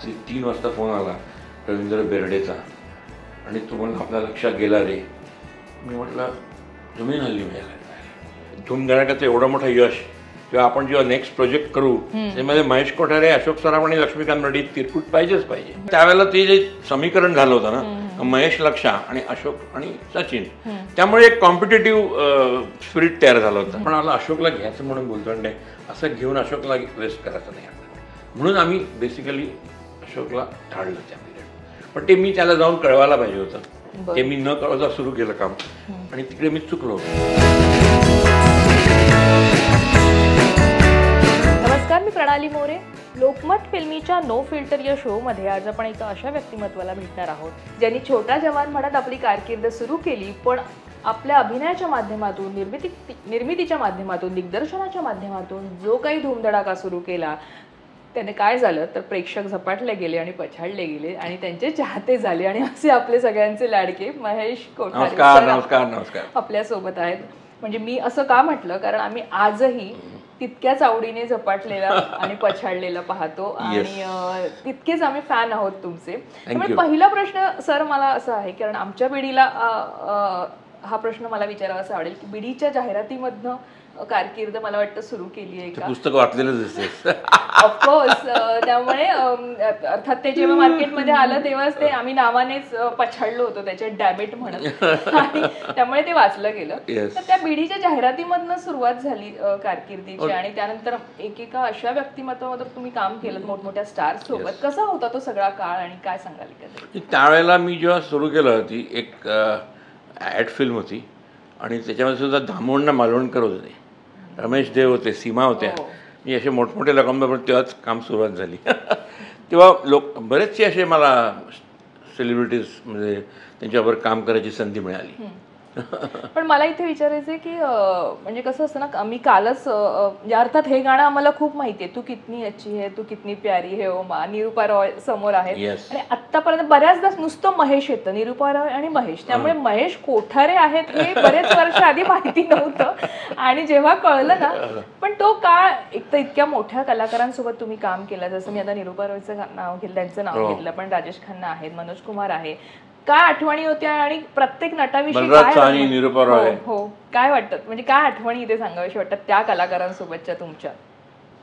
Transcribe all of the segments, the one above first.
रात्री 3 वाजता फोन आला रवींद्र बेर्डेचा आणि तो म्हणला आपल्या लक्षात गेला रे. मी म्हटलं जमीन हल्ली मिळाला. धूमधडाक्याचं एवढं मोठं यश किंवा आपण जेव्हा नेक्स्ट प्रोजेक्ट करू त्यामध्ये महेश कोठारे, अशोक सराफ आणि लक्ष्मीकांत बेर्डे तिरकूट पाहिजेच पाहिजे. त्यावेळेला ते जे समीकरण झालं होतं ना महेश, लक्षा आणि अशोक आणि सचिन, त्यामुळे एक कॉम्पिटेटिव्ह स्पिरिट तयार झालं होतं. पण मला अशोकला घ्यायचं म्हणून बोलतो नाही, असं घेऊन अशोकला वेस्ट करायचं नाही म्हणून आम्ही बेसिकली अशोकला टाळलं त्या पिरियड. पण ते मी त्याला जाऊन कळवायला पाहिजे होतं. ते मी न कळवता सुरू केलं काम आणि तिकडे मी चुकलो. नमस्कार, मी प्रणाली मोरे. लोकमत फिल्मीच्या नो फिल्टर या शोमध्ये आज आपण एका अशा व्यक्तिमत्वाला भेटणार आहोत ज्यांनी छोटा जवान म्हणत आपली कारकीर्द सुरू केली, पण आपल्या अभिनयाच्या माध्यमातून, निर्मितीच्या माध्यमातून, दिग्दर्शनाच्या माध्यमातून जो काही धूमधडाका सुरू केला त्याने काय झालं तर प्रेक्षक झपाटले गेले आणि पछाडले गेले आणि त्यांचे चाहते झाले आणि असे आपले सगळ्यांचे लाडके महेश कोठारे आपल्या सोबत आहेत. म्हणजे मी असं का म्हटलं, कारण आम्ही आजही तितक्याच आवडीने झपाटलेला आणि पछाडलेला पाहतो आणि तितकेच आम्ही फॅन आहोत तुमचे. त्यामुळे पहिला प्रश्न सर मला असा आहे, कारण आमच्या पिढीला हा प्रश्न मला विचारावासा आवडेल की बीडीच्या जाहिरातीमधनं कारकीर्द मला वाटतं सुरू केली आहे का? पुस्तक वाचलेलं दिसते ऑफकोर्स. त्यामुळे अर्थात ते जेव्हा मार्केटमध्ये आलं तेव्हाच ते आम्ही नावानेच पछाडलो होतो त्याच्या डॅबिट म्हणत आणि त्यामुळे ते वाचलं गेलं. तर त्या बीडीच्या जाहिरातीमधनं सुरुवात झाली कारकिर्दीची आणि त्यानंतर एकेका अशा व्यक्तिमत्वावर तुम्ही काम केलं मोठमोठ्या स्टार सोबत. कसा होता तो सगळा काळ आणि काय सांगाल का? त्यावेळेला मी जेव्हा सुरू केलं ती एक ॲड फिल्म होती आणि त्याच्यामध्ये सुद्धा दामोंना मालवणकर होते, रमेश देव होते, सीमा होत्या. मी असे मोठमोठे लोकांबरोबर तेव्हाच काम सुरुवात झाली. तेव्हा बरेचसे असे मला सेलिब्रिटीज म्हणजे त्यांच्याबरोबर काम करायची संधी मिळाली. पण मला इथे विचारायचं आहे की म्हणजे कसं असतं ना, मी कालच अर्थात हे गाणं आम्हाला खूप माहिती आहे, तू कितनी अच्छी है, तू कितनी प्यारी है ओ मा, निरूपा रॉय समोर आहे आणि आत्तापर्यंत बऱ्याचदा नुसतं महेश येतं, निरूपा रॉय आणि महेश. त्यामुळे महेश कोठारे आहेत हे बरेच वर्ष आधी माहिती नव्हतं आणि जेव्हा कळलं ना, पण तो काळ एक तर इतक्या मोठ्या कलाकारांसोबत तुम्ही काम केलं, जसं मी आता निरूपा रॉयचं नाव घेतलं, त्यांचं नाव घेतलं, पण राजेश खन्ना आहेत, मनोज कुमार आहे. काय आठवणी होत्या आणि प्रत्येक नटाविषयी हो काय वाटतं, म्हणजे काय आठवणी इथे सांगावीशी वाटतात त्या कलाकारांसोबतच्या तुमच्या?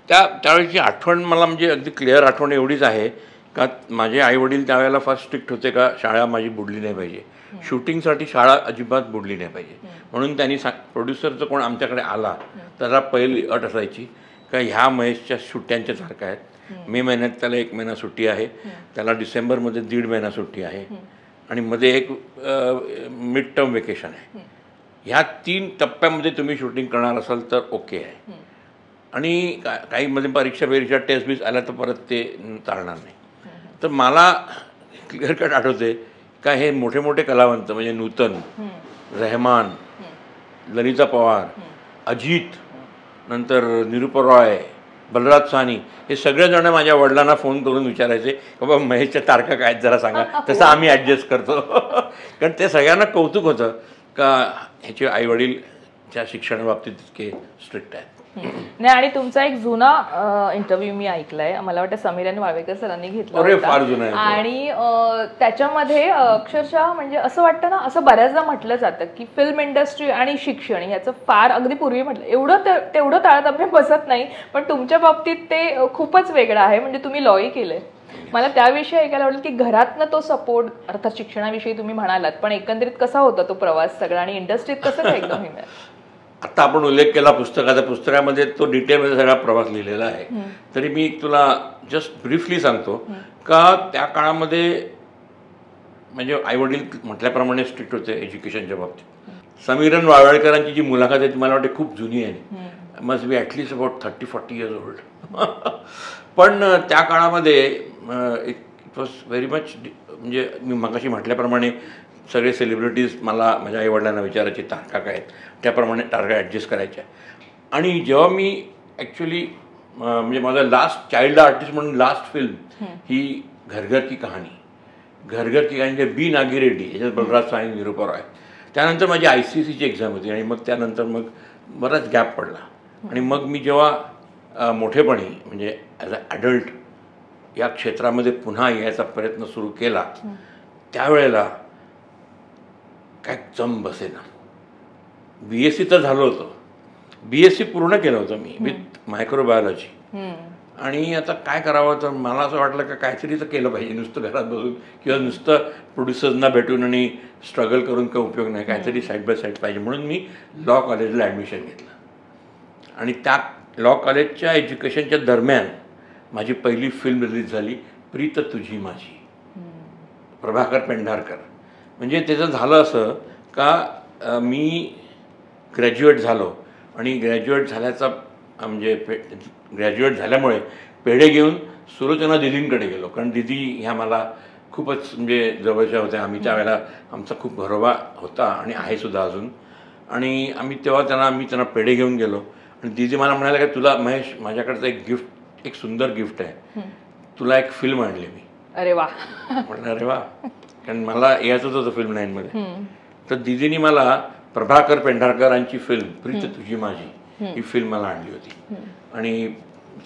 त्यावेळेची आठवण मला म्हणजे अगदी क्लिअर आठवण एवढीच आहे का माझे आई वडील त्यावेळेला फार स्ट्रिक्ट होते का शाळा माझी बुडली नाही पाहिजे, शूटिंगसाठी शाळा अजिबात बुडली नाही पाहिजे. म्हणून त्यांनी प्रोड्युसरचं कोण आमच्याकडे आला त्याला पहिली अट असायची का ह्या महेशच्या सुट्ट्यांच्या सारख्या आहेत. मे महिन्यात त्याला 1 महिना सुट्टी आहे, त्याला डिसेंबरमध्ये 1.5 महिना सुट्टी आहे आणि मध्ये एक मिड टर्म वेकेशन आहे. ह्या 3 टप्प्यामध्ये तुम्ही शूटिंग करणार असाल तर ओके आहे. आणि काही मध्ये परीक्षा टेस्ट बीस आल्या तर परत ते चालणार नाही. तर मला क्लिअर कट आठवते का हे मोठे मोठे कलावंत म्हणजे नूतन, रहमान, ललिता पवार, अजित, नंतर निरूपा रॉय, बलराज साहनी, हे सगळेजण माझ्या वडिलांना फोन करून विचारायचे की बाबा महेशच्या तारखा काय जरा सांगा, तसं आम्ही ॲडजस्ट करतो. कारण ते सगळ्यांना कौतुक होतं का ह्याचे आईवडील शिक्षणाबाबतीत इतके स्ट्रिक्ट आहेत. नाही, आणि तुमचा एक जुना इंटरव्ह्यू मी ऐकलाय, मला वाटतं समीरन वाळवेकर सरांनी घेतला होता आणि त्याच्यामध्ये अक्षरशः म्हणजे असं वाटतं ना, असं बऱ्याचदा म्हटलं जातं की फिल्म इंडस्ट्री आणि शिक्षण याचं फार अगदी पूर्वी म्हटलं तेवढं ताळतम्य बसत नाही, पण तुमच्या बाबतीत ते खूपच वेगळं आहे. म्हणजे तुम्ही लॉही केलंय. मला त्याविषयी ऐकायला आवडेल की घरातनं तो सपोर्ट, अर्थात शिक्षणाविषयी तुम्ही म्हणालात, पण एकंदरीत कसा होता तो प्रवास सगळा आणि इंडस्ट्रीत कसं काय एकदम हे? आता आपण उल्लेख केला पुस्तकाचा, पुस्तकामध्ये तो डिटेलमध्ये सगळा प्रवास लिहिलेला आहे. तरी मी तुला जस्ट ब्रीफली सांगतो का त्या काळामध्ये म्हणजे आईवडील म्हटल्याप्रमाणे स्ट्रिक्ट होते एज्युकेशनच्या बाबतीत. समीरन वाळवेकरांची जी मुलाखत आहे ती मला वाटते खूप जुनी आहे, must be at least about 30-40 years old. पण त्या काळामध्ये इट वॉज व्हेरी मच, म्हणजे मी मगाशी म्हटल्याप्रमाणे सगळे सेलिब्रिटीज मला माझ्या आईवडिलांना विचारायचे तारखा काय आहेत, त्याप्रमाणे तारखा ॲडजस्ट करायच्या. आणि जेव्हा मी ॲक्च्युली म्हणजे माझा लास्ट चाइल्ड आर्टिस्ट म्हणून लास्ट फिल्म ही घरघर की कहाणी बी नागी रेड्डी, याच्यात बलराज साहनी, निरूपा रॉय. त्यानंतर माझी ICSEची एक्झाम होती आणि मग त्यानंतर मग बराच गॅप पडला. आणि मग मी जेव्हा मोठेपणी म्हणजे ॲज अ ॲडल्ट या क्षेत्रामध्ये पुन्हा यायचा प्रयत्न सुरू केला त्यावेळेला काय जम बसेना. BSc तर झालं होतं, BSc पूर्ण केलं होतं मी विथ मायक्रोबायोलॉजी. आणि आता काय करावं तर मला असं वाटलं का काहीतरी तर केलं पाहिजे, नुसतं घरात बसून किंवा नुसतं प्रोड्युसर्सना भेटून आणि स्ट्रगल करून काही उपयोग नाही, काहीतरी साईड बाय साईड पाहिजे. म्हणून मी लॉ कॉलेजला ॲडमिशन घेतलं आणि त्या लॉ कॉलेजच्या एज्युकेशनच्या दरम्यान माझी पहिली फिल्म रिलीज झाली, प्रीत तुझी माझी, प्रभाकर पेंढारकर. म्हणजे त्याचं झालं असं का मी ग्रॅज्युएट झालो आणि ग्रॅज्युएट झाल्याचा म्हणजे ग्रॅज्युएट झाल्यामुळे पेढे घेऊन सुलोचना दिदींकडे गेलो, कारण दिदी ह्या मला खूपच म्हणजे जवळच्या होत्या. आम्ही त्यावेळेला आमचा खूप घरोबा होता आणि आहे सुद्धा अजून. आणि आम्ही तेव्हा मी त्यांना पेढे घेऊन गेलो आणि दिदी मला म्हणाले का तुला महेश माझ्याकडचं एक गिफ्ट, एक सुंदर गिफ्ट आहे, तुला एक फिल्म आणली मी. अरे वा. म्हटलं अरे वा, कारण मला यायचंच होतं फिल्म लाईनमध्ये. तर दिदीनी मला प्रभाकर पेंढारकरांची फिल्म प्रीत तुझी माझी ही फिल्म मला आणली होती. आणि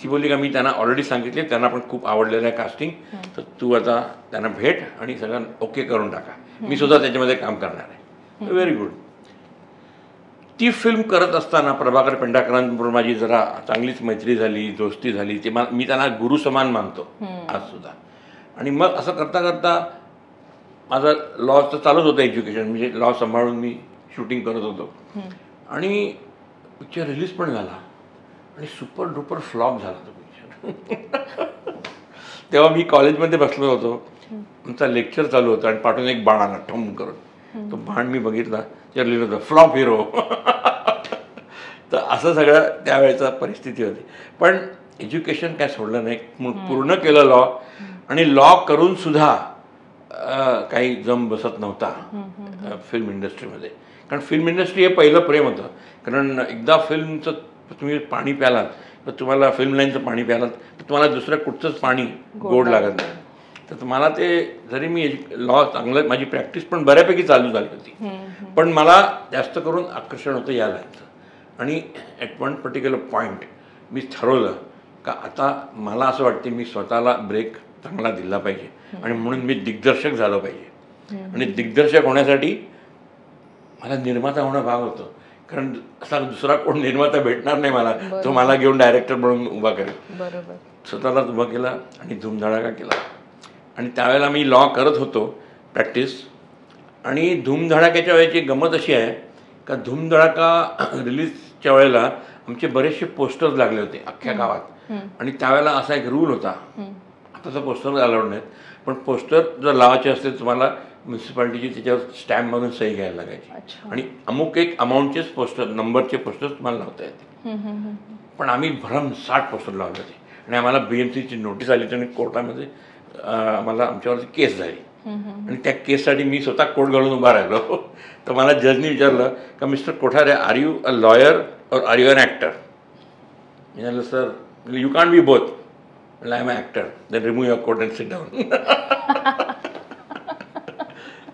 ती बोलली का मी त्यांना ऑलरेडी सांगितले, त्यांना पण खूप आवडलेलं आहे कास्टिंग, तर तू आता त्यांना भेट आणि सगळं ओके करून टाका, मी सुद्धा त्याच्यामध्ये काम करणार आहे. Very good. ती फिल्म करत असताना प्रभाकर पेंढारकरांबरोबर माझी जरा चांगलीच मैत्री झाली, दोस्ती झाली. ते मी त्यांना गुरु समान मानतो आज सुद्धा. आणि मग असं करता करता माझं लॉचं चालूच होतं एज्युकेशन, म्हणजे लॉ सांभाळून मी शूटिंग करत होतो. आणि पिक्चर रिलीज पण झाला आणि सुपर डुपर फ्लॉप झाला तो पिक्चर. तेव्हा मी कॉलेजमध्ये बसलो होतो, आमचा लेक्चर चालू होता आणि पाठवून एक बाण आला ठम करून. तो बाण मी बघितला, त्यावर लिहिलं होतं फ्लॉप हिरो. तर असं सगळं त्यावेळेचा परिस्थिती होती. पण एज्युकेशन काय सोडलं नाही, पूर्ण केलं लॉ. आणि लॉ करून सुद्धा काही जम बसत नव्हता फिल्म इंडस्ट्रीमध्ये. कारण फिल्म इंडस्ट्री हे पहिलं प्रेम होतं. कारण एकदा फिल्मचं तुम्ही पाणी प्यालात तर तुम्हाला फिल्म लाईनचं पाणी प्यालात तर तुम्हाला दुसरं कुठचंच पाणी गोड लागत नाही. तर मला ते जरी मी लॉ चांगलं, माझी प्रॅक्टिस पण बऱ्यापैकी चालू झाली होती, पण मला जास्त करून आकर्षण होतं या लाईनचं. आणि ॲट वन पर्टिक्युलर पॉईंट मी ठरवलं का आता मला असं वाटते मी स्वतःला ब्रेक चांगला दिला पाहिजे आणि म्हणून मी दिग्दर्शक झालो पाहिजे. आणि दिग्दर्शक होण्यासाठी मला निर्माता होणं भाग होतं, कारण असा दुसरा कोण निर्माता भेटणार नाही मला, तो मला घेऊन डायरेक्टर म्हणून उभा करेल. स्वतःलाच उभा केला आणि धूमधडाका केला. आणि त्यावेळेला मी लॉ करत होतो प्रॅक्टिस. आणि धूमधडाक्याच्या वेळेची गंमत अशी आहे का धूमधडाका रिलीजच्या वेळेला आमचे बरेचसे पोस्टर्स लागले होते अख्ख्या गावात. आणि त्यावेळेला असा एक रूल होता, आताचा पोस्टर अलाउड नाहीत, पण पोस्टर जर लावायचे असते तुम्हाला म्युन्सिपाल्टीची त्याच्यावर स्टॅम्प मारून सही घ्यायला लागायची. आणि अमुक एक अमाऊंटचेच पोस्टर, नंबरचे पोस्टर तुम्हाला लावता येते. पण आम्ही भरमसाठ पोस्टर लावले होते आणि आम्हाला BMCची नोटीस आली आणि कोर्टामध्ये आम्हाला आमच्यावरती केस झाली. आणि त्या केससाठी मी स्वतः कोर्ट घालून उभा राहिलो. तर मला जजनी विचारलं का mister Kothare, are you a lawyer or are you an actor? मी म्हटलं sir you can't be both. I am a actor. Then remove your coat and sit down.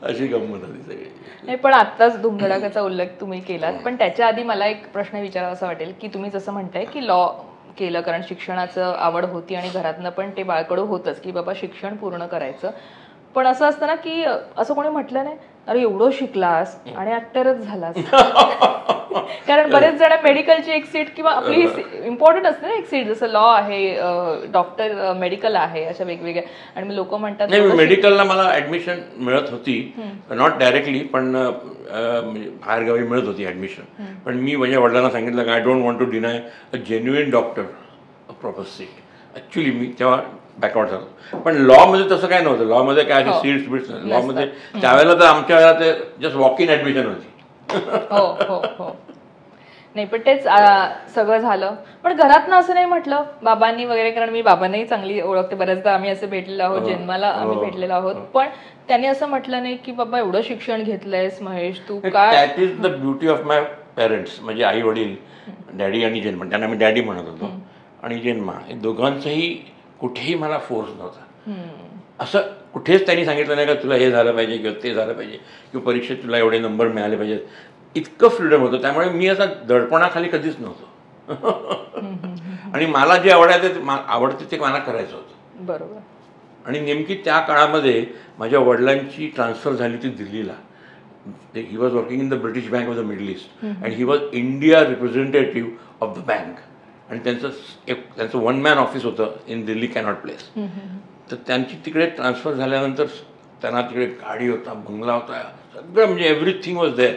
अशी गंमत होती सगळी. नाही, पण आत्ताच धूमधडाक्याचा उल्लेख तुम्ही केलात, पण त्याच्या आधी मला एक प्रश्न विचारावा वाटेल की तुम्ही जसं म्हणताय की लॉ केलं कारण शिक्षणाचं आवड होती आणि घरातनं पण ते बाळकडू होतंच की बाबा शिक्षण पूर्ण करायचं. पण असं असतं ना की असं कोणी म्हटलं नाही अरे एवढं शिकलास आणि ॲक्टरच झालास. कारण बरेच जण मेडिकलची एक सीट किंवा आपली इम्पॉर्टंट असते ना एक सीट, जसं लॉ आहे, डॉक्टर, मेडिकल आहे, अशा वेगवेगळ्या. आणि मग लोक म्हणतात नाही मेडिकलला मला ॲडमिशन मिळत होती, नॉट डायरेक्टली, पण बाहेरगावी मिळत होती ॲडमिशन. पण मी माझ्या वडिलांना सांगितलं का I don't want to deny a genuine doctor a proper seat. Actually मी तेव्हा बॅकवर्ड झालो. पण लॉमध्ये तसं काय नव्हतं. लॉमध्ये काय असे सीट्स बिट्स लॉमध्ये त्यावेळेला तर आमच्या वेळेला ते जस्ट वॉक इन ॲडमिशन होती. नाही, पण तेच सगळं झालं. पण घरातनं असं नाही म्हटलं बाबांनी वगैरे, कारण मी बाबांनाही चांगली ओळखते, बऱ्याचदा आम्ही असे भेटलेलो आहोत, जन्माला आम्ही भेटलेलो आहोत, पण त्यांनी असं म्हटलं नाही की बाबा एवढं शिक्षण घेतलंयस महेश तू काय. That is the beauty of my parents. म्हणजे आई वडील, डॅडी आणि जन्मा, त्यांना मी डॅडी म्हणत होतो, आणि जन्मा, हे दोघांचंही कुठेही मला फोर्स नव्हता. असं कुठेच त्यांनी सांगितलं नाही का तुला हे झालं पाहिजे किंवा ते झालं पाहिजे किंवा परीक्षेत तुला एवढे नंबर मिळाले पाहिजेत. इतकं फ्रीडम होतं, त्यामुळे मी असा दडपणाखाली कधीच नव्हतो. आणि मला जे आवडायचं आवडते ते मला करायचं होतं. बरोबर. आणि नेमकी त्या काळामध्ये माझ्या वडिलांची ट्रान्सफर झाली होती दिल्लीला. He was working in the British bank of the middle east and he was India representative of the bank. आणि त्यांचं वन मॅन ऑफिस होतं इन दिल्ली कॅनॉट प्लेस. तर त्यांची तिकडे ट्रान्सफर झाल्यानंतर त्यांना तिकडे गाडी होता, बंगला होता, सगळं म्हणजे एव्हरीथिंग वॉज देअर.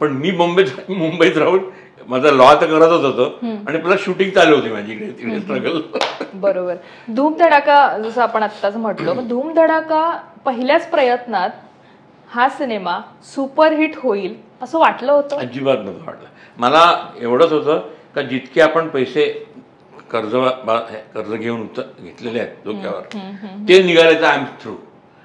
पण मी मुंबईत राहून माझा लॉ तर करतच होतो आणि प्लस शूटिंग चालू होती माझी इकडे तिकडे स्ट्रगल. बरोबर. धूमधडाका जसं आपण आत्ताच म्हटलो, धूमधडाका पहिल्याच प्रयत्नात हा सिनेमा सुपरहिट होईल असं वाटलं होतं? अजिबात नव्हतं वाटलं. मला एवढंच होतं का जितके आपण पैसे कर्ज घेऊन घेतलेले आहेत डोक्यावर ते निघाले तर आय एम थ्रू.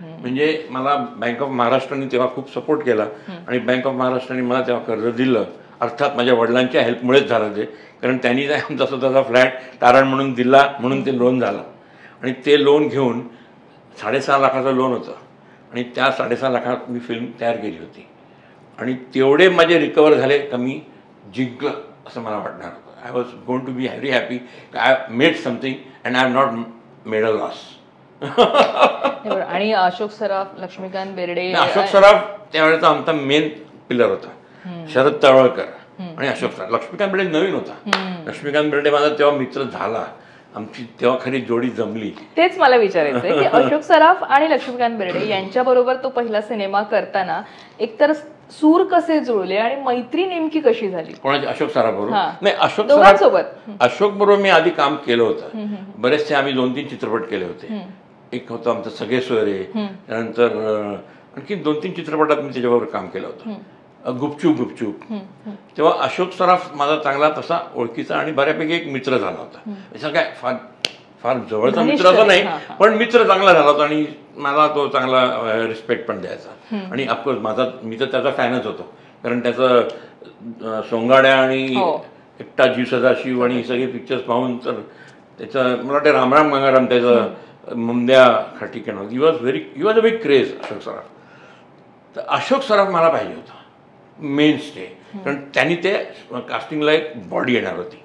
म्हणजे मला बँक ऑफ महाराष्ट्राने तेव्हा खूप सपोर्ट केला आणि बँक ऑफ महाराष्ट्राने मला तेव्हा कर्ज दिलं. अर्थात माझ्या वडिलांच्या हेल्पमुळेच झालं ते, कारण त्यांनी आमचा स्वतःचा फ्लॅट तारण म्हणून दिला म्हणून ते लोन झालं. आणि ते लोन घेऊन 6.5 लाखाचं लोन होतं आणि त्या 6.5 लाखात मी फिल्म तयार केली होती. आणि तेवढे माझे रिकवर झाले का मी जिंकलं असं मला वाटणार होतं. I was going to be very happy. I made something and I have not made a loss. आणि अशोक सराफ, लक्ष्मीकांत बेर्डे. अशोक सराफ त्यावेळेचा आमचा मेन पिलर होता. शरद तळवळकर आणि अशोक सराफ. लक्ष्मीकांत बेर्डे नवीन होता. लक्ष्मीकांत बेर्डे माझा तेव्हा मित्र झाला. आमची तेव्हा खरी जोडी जमली. तेच मला विचारायचं आहे की अशोक सराफ आणि लक्ष्मीकांत बेर्डे यांच्याबरोबर तो पहिला सिनेमा करताना एकतर सूर कसे जुळले आणि मैत्री नेमकी कशी झाली? कोणाची? अशोक सराफबरोबर? नाही, अशोक बरोबर मी आधी काम केलं होतं. बरेचसे आम्ही 2-3 चित्रपट केले होते. एक होतं आमचं सगळे सोयरे, त्यानंतर आणखी 2-3 चित्रपटात मी त्याच्याबरोबर काम केलं होतं. गुपचूप. तेव्हा अशोक सराफ माझा चांगला तसा ओळखीचा आणि बऱ्यापैकी एक मित्र झाला होता. असं काय फार जवळचा मित्र असं नाही, पण मित्र चांगला झाला होता आणि मला तो चांगला रिस्पेक्ट पण द्यायचा. आणि ऑफकोर्स मी तर त्याचा फॅनच होतो, कारण त्याचं सोंगाड्या आणि एकटा जीव सदाशिव आणि ही सगळे पिक्चर्स पाहून तर त्याचं मला वाटतं रामराम गंगाराम, त्याचं मुंद्या खाटीकण, ही was a big craze Ashok Saraf. तर अशोक सराफ मला पाहिजे होता मेन स्टे, कारण त्यांनी ते कास्टिंगला एक बॉडी येणार होती.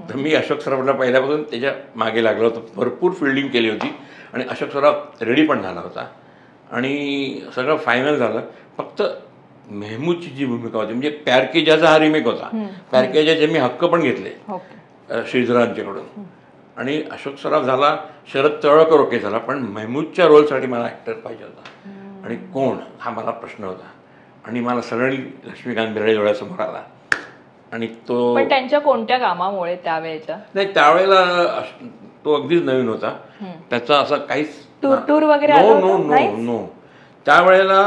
तर मी अशोक सराफला पहिल्यापासून त्याच्या मागे लागलो होतो. भरपूर फिल्डिंग केली होती आणि अशोक सराफ रेडी पण झाला होता आणि सगळं फायनल झालं. फक्त मेहमूदची जी भूमिका होती, म्हणजे प्यार की जाचा हा रिमेक होता. प्यार की जाचे मी हक्क पण घेतले श्रीधरांच्याकडून आणि अशोक सराफ झाला. शरद तळवळकर ओके झाला, पण मेहमूदच्या रोलसाठी मला ॲक्टर पाहिजे होता आणि कोण हा मला प्रश्न होता. आणि मला सडनली लक्ष्मीकांत बेर्डे डोळ्यासमोर आला आणि तो. पण त्यांच्या कोणत्या कामामुळे त्यावेळेच्या? नाही, त्यावेळेला तो अगदीच नवीन होता. त्याचा असं काहीच टूर वगैरे नो. त्यावेळेला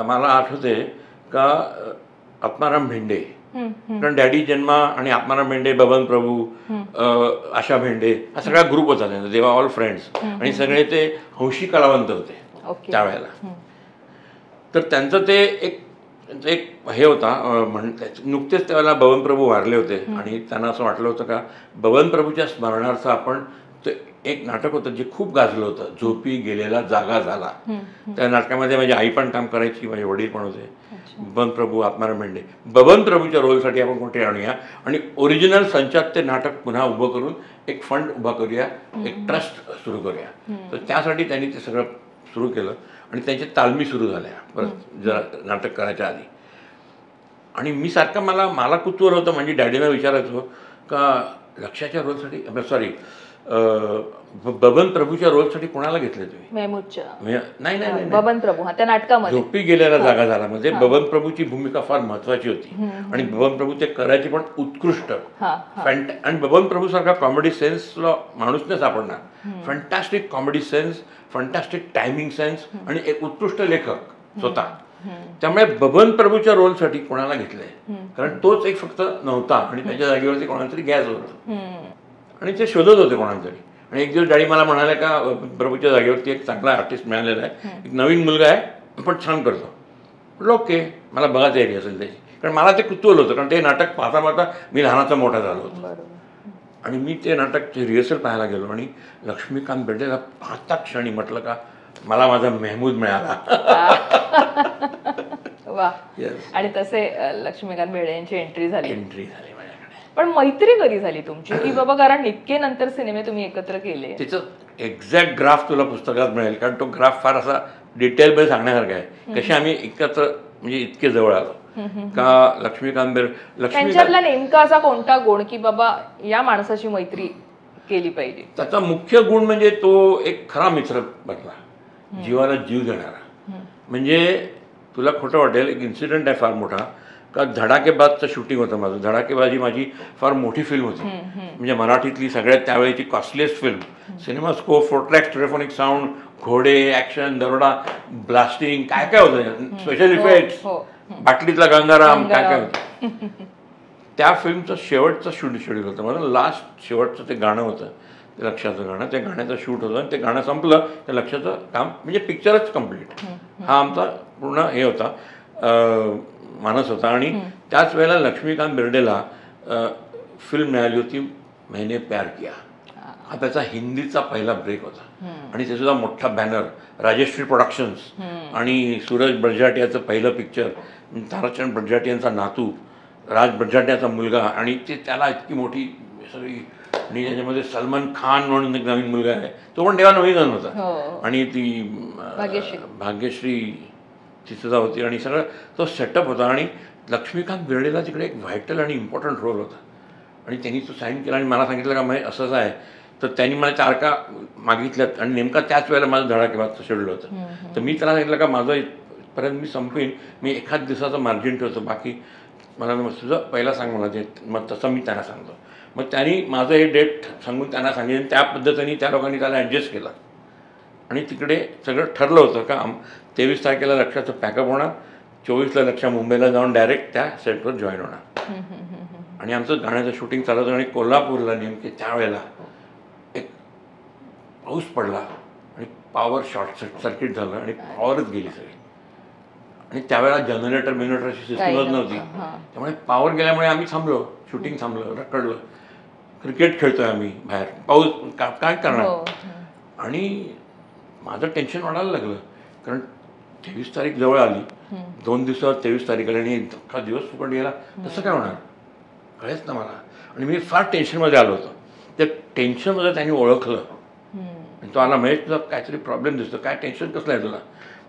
मला आठवते का आत्माराम भेंडे, कारण डॅडी जन्मा आणि आत्माराम भेंडे, बबन प्रभू, आशा भेंडे हा सगळा ग्रुप होता त्यांचा. देवा ऑल फ्रेंड्स आणि सगळे ते हौशी कलावंत होते त्यावेळेला. तर त्यांचं ते एक हे होता, नुकतेच त्यावेळेला बबन प्रभू वारले होते आणि त्यांना असं वाटलं होतं का बबन प्रभूच्या स्मरणार्थ आपण ते एक नाटक होतं जे खूप गाजलं होतं, झोपी गेलेला जागा झाला. त्या नाटकामध्ये माझी आई पण काम करायची, माझे वडील पण होते. बबन प्रभू, आत्माराम भेंडे. बबन प्रभूच्या रोलसाठी आपण कोणते आणूया आणि ओरिजिनल संचात ते नाटक पुन्हा उभं करून एक फंड उभा करूया, एक ट्रस्ट सुरू करूया. तर त्यासाठी त्यांनी ते सगळं सुरू केलं आणि त्यांच्या तालमी सुरू झाल्या परत जरा नाटक करायच्या आधी. आणि मी सारखं मला कुतूहल होतं, म्हणजे डॅडीला विचारायचो का लक्ष्याच्या रोलसाठी बबन प्रभूच्या रोलसाठी कोणाला घेतले तुम्ही? मेहमूदच्या? नाही, बबन प्रभू त्या नाटकामध्ये झोपी गेलेला जागा झाला मध्ये बबन प्रभूची भूमिका फार महत्वाची होती आणि बबन प्रभू ते करायची पण उत्कृष्ट. आणि बबन प्रभू सारखा कॉमेडी सेन्सला माणूस नाही सापडणार. Fantastic comedy sense, fantastic timing sense आणि एक उत्कृष्ट लेखक स्वतः. त्यामुळे बबन प्रभूच्या रोलसाठी कोणाला घेतलंय, कारण तोच एक फक्त नव्हता आणि त्याच्या जागेवरती कोणाला तरी घ्यायचं होतं आणि ते शोधत होते कोणाला तरी. आणि एक दिवस डॅडी मला म्हणाले का प्रभूच्या जागेवरती एक चांगला आर्टिस्ट मिळालेला आहे, एक नवीन मुलगा आहे पण छान करतो. म्हटलं ओके, मला बघायचं एरिया असेल त्याची, कारण मला ते कुतूहल होतं, कारण ते नाटक पाहता मी लहानाचा मोठा झालो होतो. आणि मी ते नाटकचे रिहर्सल पाहायला गेलो आणि लक्ष्मीकांत बेर्डेला पाहता क्षणी म्हटलं का मला माझा मेहमूद मिळाला. वा. आणि तसे लक्ष्मीकांत बेर्डे यांची एंट्री झाली माझ्याकडे. पण मैत्री कधी झाली तुमची की बाबा, कारण इतके नंतर सिनेमे तुम्ही एकत्र केले? त्याचं एक्झॅक्ट ग्राफ तुला पुस्तकात मिळेल, कारण तो ग्राफ फार असा डिटेलमध्ये सांगण्यासारखा आहे. कसे आम्ही एकत्र म्हणजे इतके जवळ आलो का. लक्ष्मीकांत त्यांच्यातला नेमका असा कोणता गुण की बाबा या माणसाची मैत्री केली पाहिजे? त्याचा मुख्य गुण म्हणजे तो एक खरा मित्र बनला, जीवाला जीव देणारा. म्हणजे तुला खोटं वाटेल, एक इन्सिडेंट आहे फार मोठा का. धडाकेबाजचं शूटिंग होतं माझं. धडाकेबाज ही माझी फार मोठी फिल्म होती, म्हणजे मराठीतली सगळ्यात त्यावेळेची costliest film. Cinema scope, four track, stereophonic sound, घोडे, ॲक्शन, दरोडा, ब्लास्टिंग, काय काय होतं, स्पेशल इफेक्ट्स, बाटलीतला गंगाराम, काय काय होतं. त्या फिल्मचं शेवटचं शेड्यूल होतं माझं. लास्ट शेवटचं ते गाणं होतं, ते लक्षाचं गाणं. त्या गाण्याचं शूट होतं आणि ते गाणं संपलं, त्या लक्षाचं काम म्हणजे पिक्चरच कम्प्लीट. हा आमचा पूर्ण हे होता, मानस होता. आणि त्याच वेळेला लक्ष्मीकांत बेर्डेला फिल्म मिळाली होती मैंने प्यार किया. हा त्याचा हिंदीचा पहिला ब्रेक होता आणि ते सुद्धा मोठा बॅनर, राजेश्री प्रोडक्शन्स. आणि सूरज बडजाटियाचं पहिलं पिक्चर, ताराचंद बडजाटियांचा नातू, राज बडजाटियाचा मुलगा. आणि ते त्याला इतकी मोठी सगळी. आणि त्याच्यामध्ये सलमान खान म्हणून एक नवीन मुलगा आहे, तो पण तेव्हा नवीन होता. आणि ती भाग्यश्री ती सुद्धा होती. आणि सगळं तो सेटअप होता. आणि लक्ष्मीकांत बेर्डेला तिकडे एक व्हायटल आणि इम्पॉर्टंट रोल होता. आणि त्यांनी तो साईन केला आणि मला सांगितलं का मग असंच आहे. तर त्यांनी मला तारका मागितल्यात आणि नेमका त्याच वेळेला माझं धडाकेबाजचं शेड्यूल होतं. तर मी त्याला सांगितलं का माझं इथपर्यंत मी संपवीन, मी एखाद दिवसाचं मार्जिन ठेवतो, बाकी मला तुझं पहिला सांग मला ते. मग तसं मी त्यांना सांगतो. मग त्यांनी माझं हे डेट सांगून त्यांना सांगितलं. त्या पद्धतीने त्या लोकांनी त्याला ॲडजस्ट केलं आणि तिकडे सगळं ठरलं होतं का 23 तारखेला लक्षाचं पॅकअप होणार, 24ला लक्षा मुंबईला जाऊन डायरेक्ट त्या सेटवर जॉईन होणार. आणि आमचं गाण्याचं शूटिंग चालू होतं. आणि कोल्हापूरला नेमके त्यावेळेला एक पाऊस पडला आणि पॉवर शॉर्ट सर्किट झालं आणि पॉवरच गेली सगळी. आणि त्यावेळेला जनरेटर अशी सिस्टमच नव्हती, त्यामुळे पॉवर गेल्यामुळे आम्ही थांबलो, शूटिंग थांबलं, रखडलं. क्रिकेट खेळतोय आम्ही बाहेर, पाऊस काय करणार. आणि माझं टेन्शन वाढायला लागलं, कारण 23 तारीख जवळ आली, 2 दिवसावर 23 तारीख आली आणि अख्खा दिवस फुकट गेला, तसं काय होणार कळेच ना मला. आणि मी फार टेन्शनमध्ये आलो होतो. त्या टेन्शनमध्ये त्यांनी ओळखलं आणि तो आला, म्हणजे तुझा काहीतरी प्रॉब्लेम दिसतो, काय टेन्शन कसलं आहे तुला.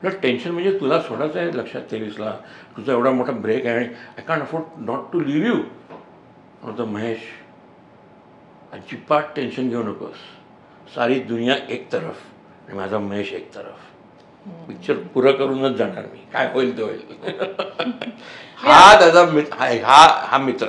म्हटलं टेन्शन म्हणजे तुला सोडायचं आहे लक्षात 23ला, तुझा एवढा मोठा ब्रेक आहे आणि I can't afford not to leave you. म्हणतो महेश अजिबात टेन्शन घेऊ नकोस, सारी दुनिया एक तरफ आणि माझा महेश एक तरफ. पिक्चर पुरं करूनच जाणार मी, काय होईल ते होईल. हा त्याचा हा मित्र.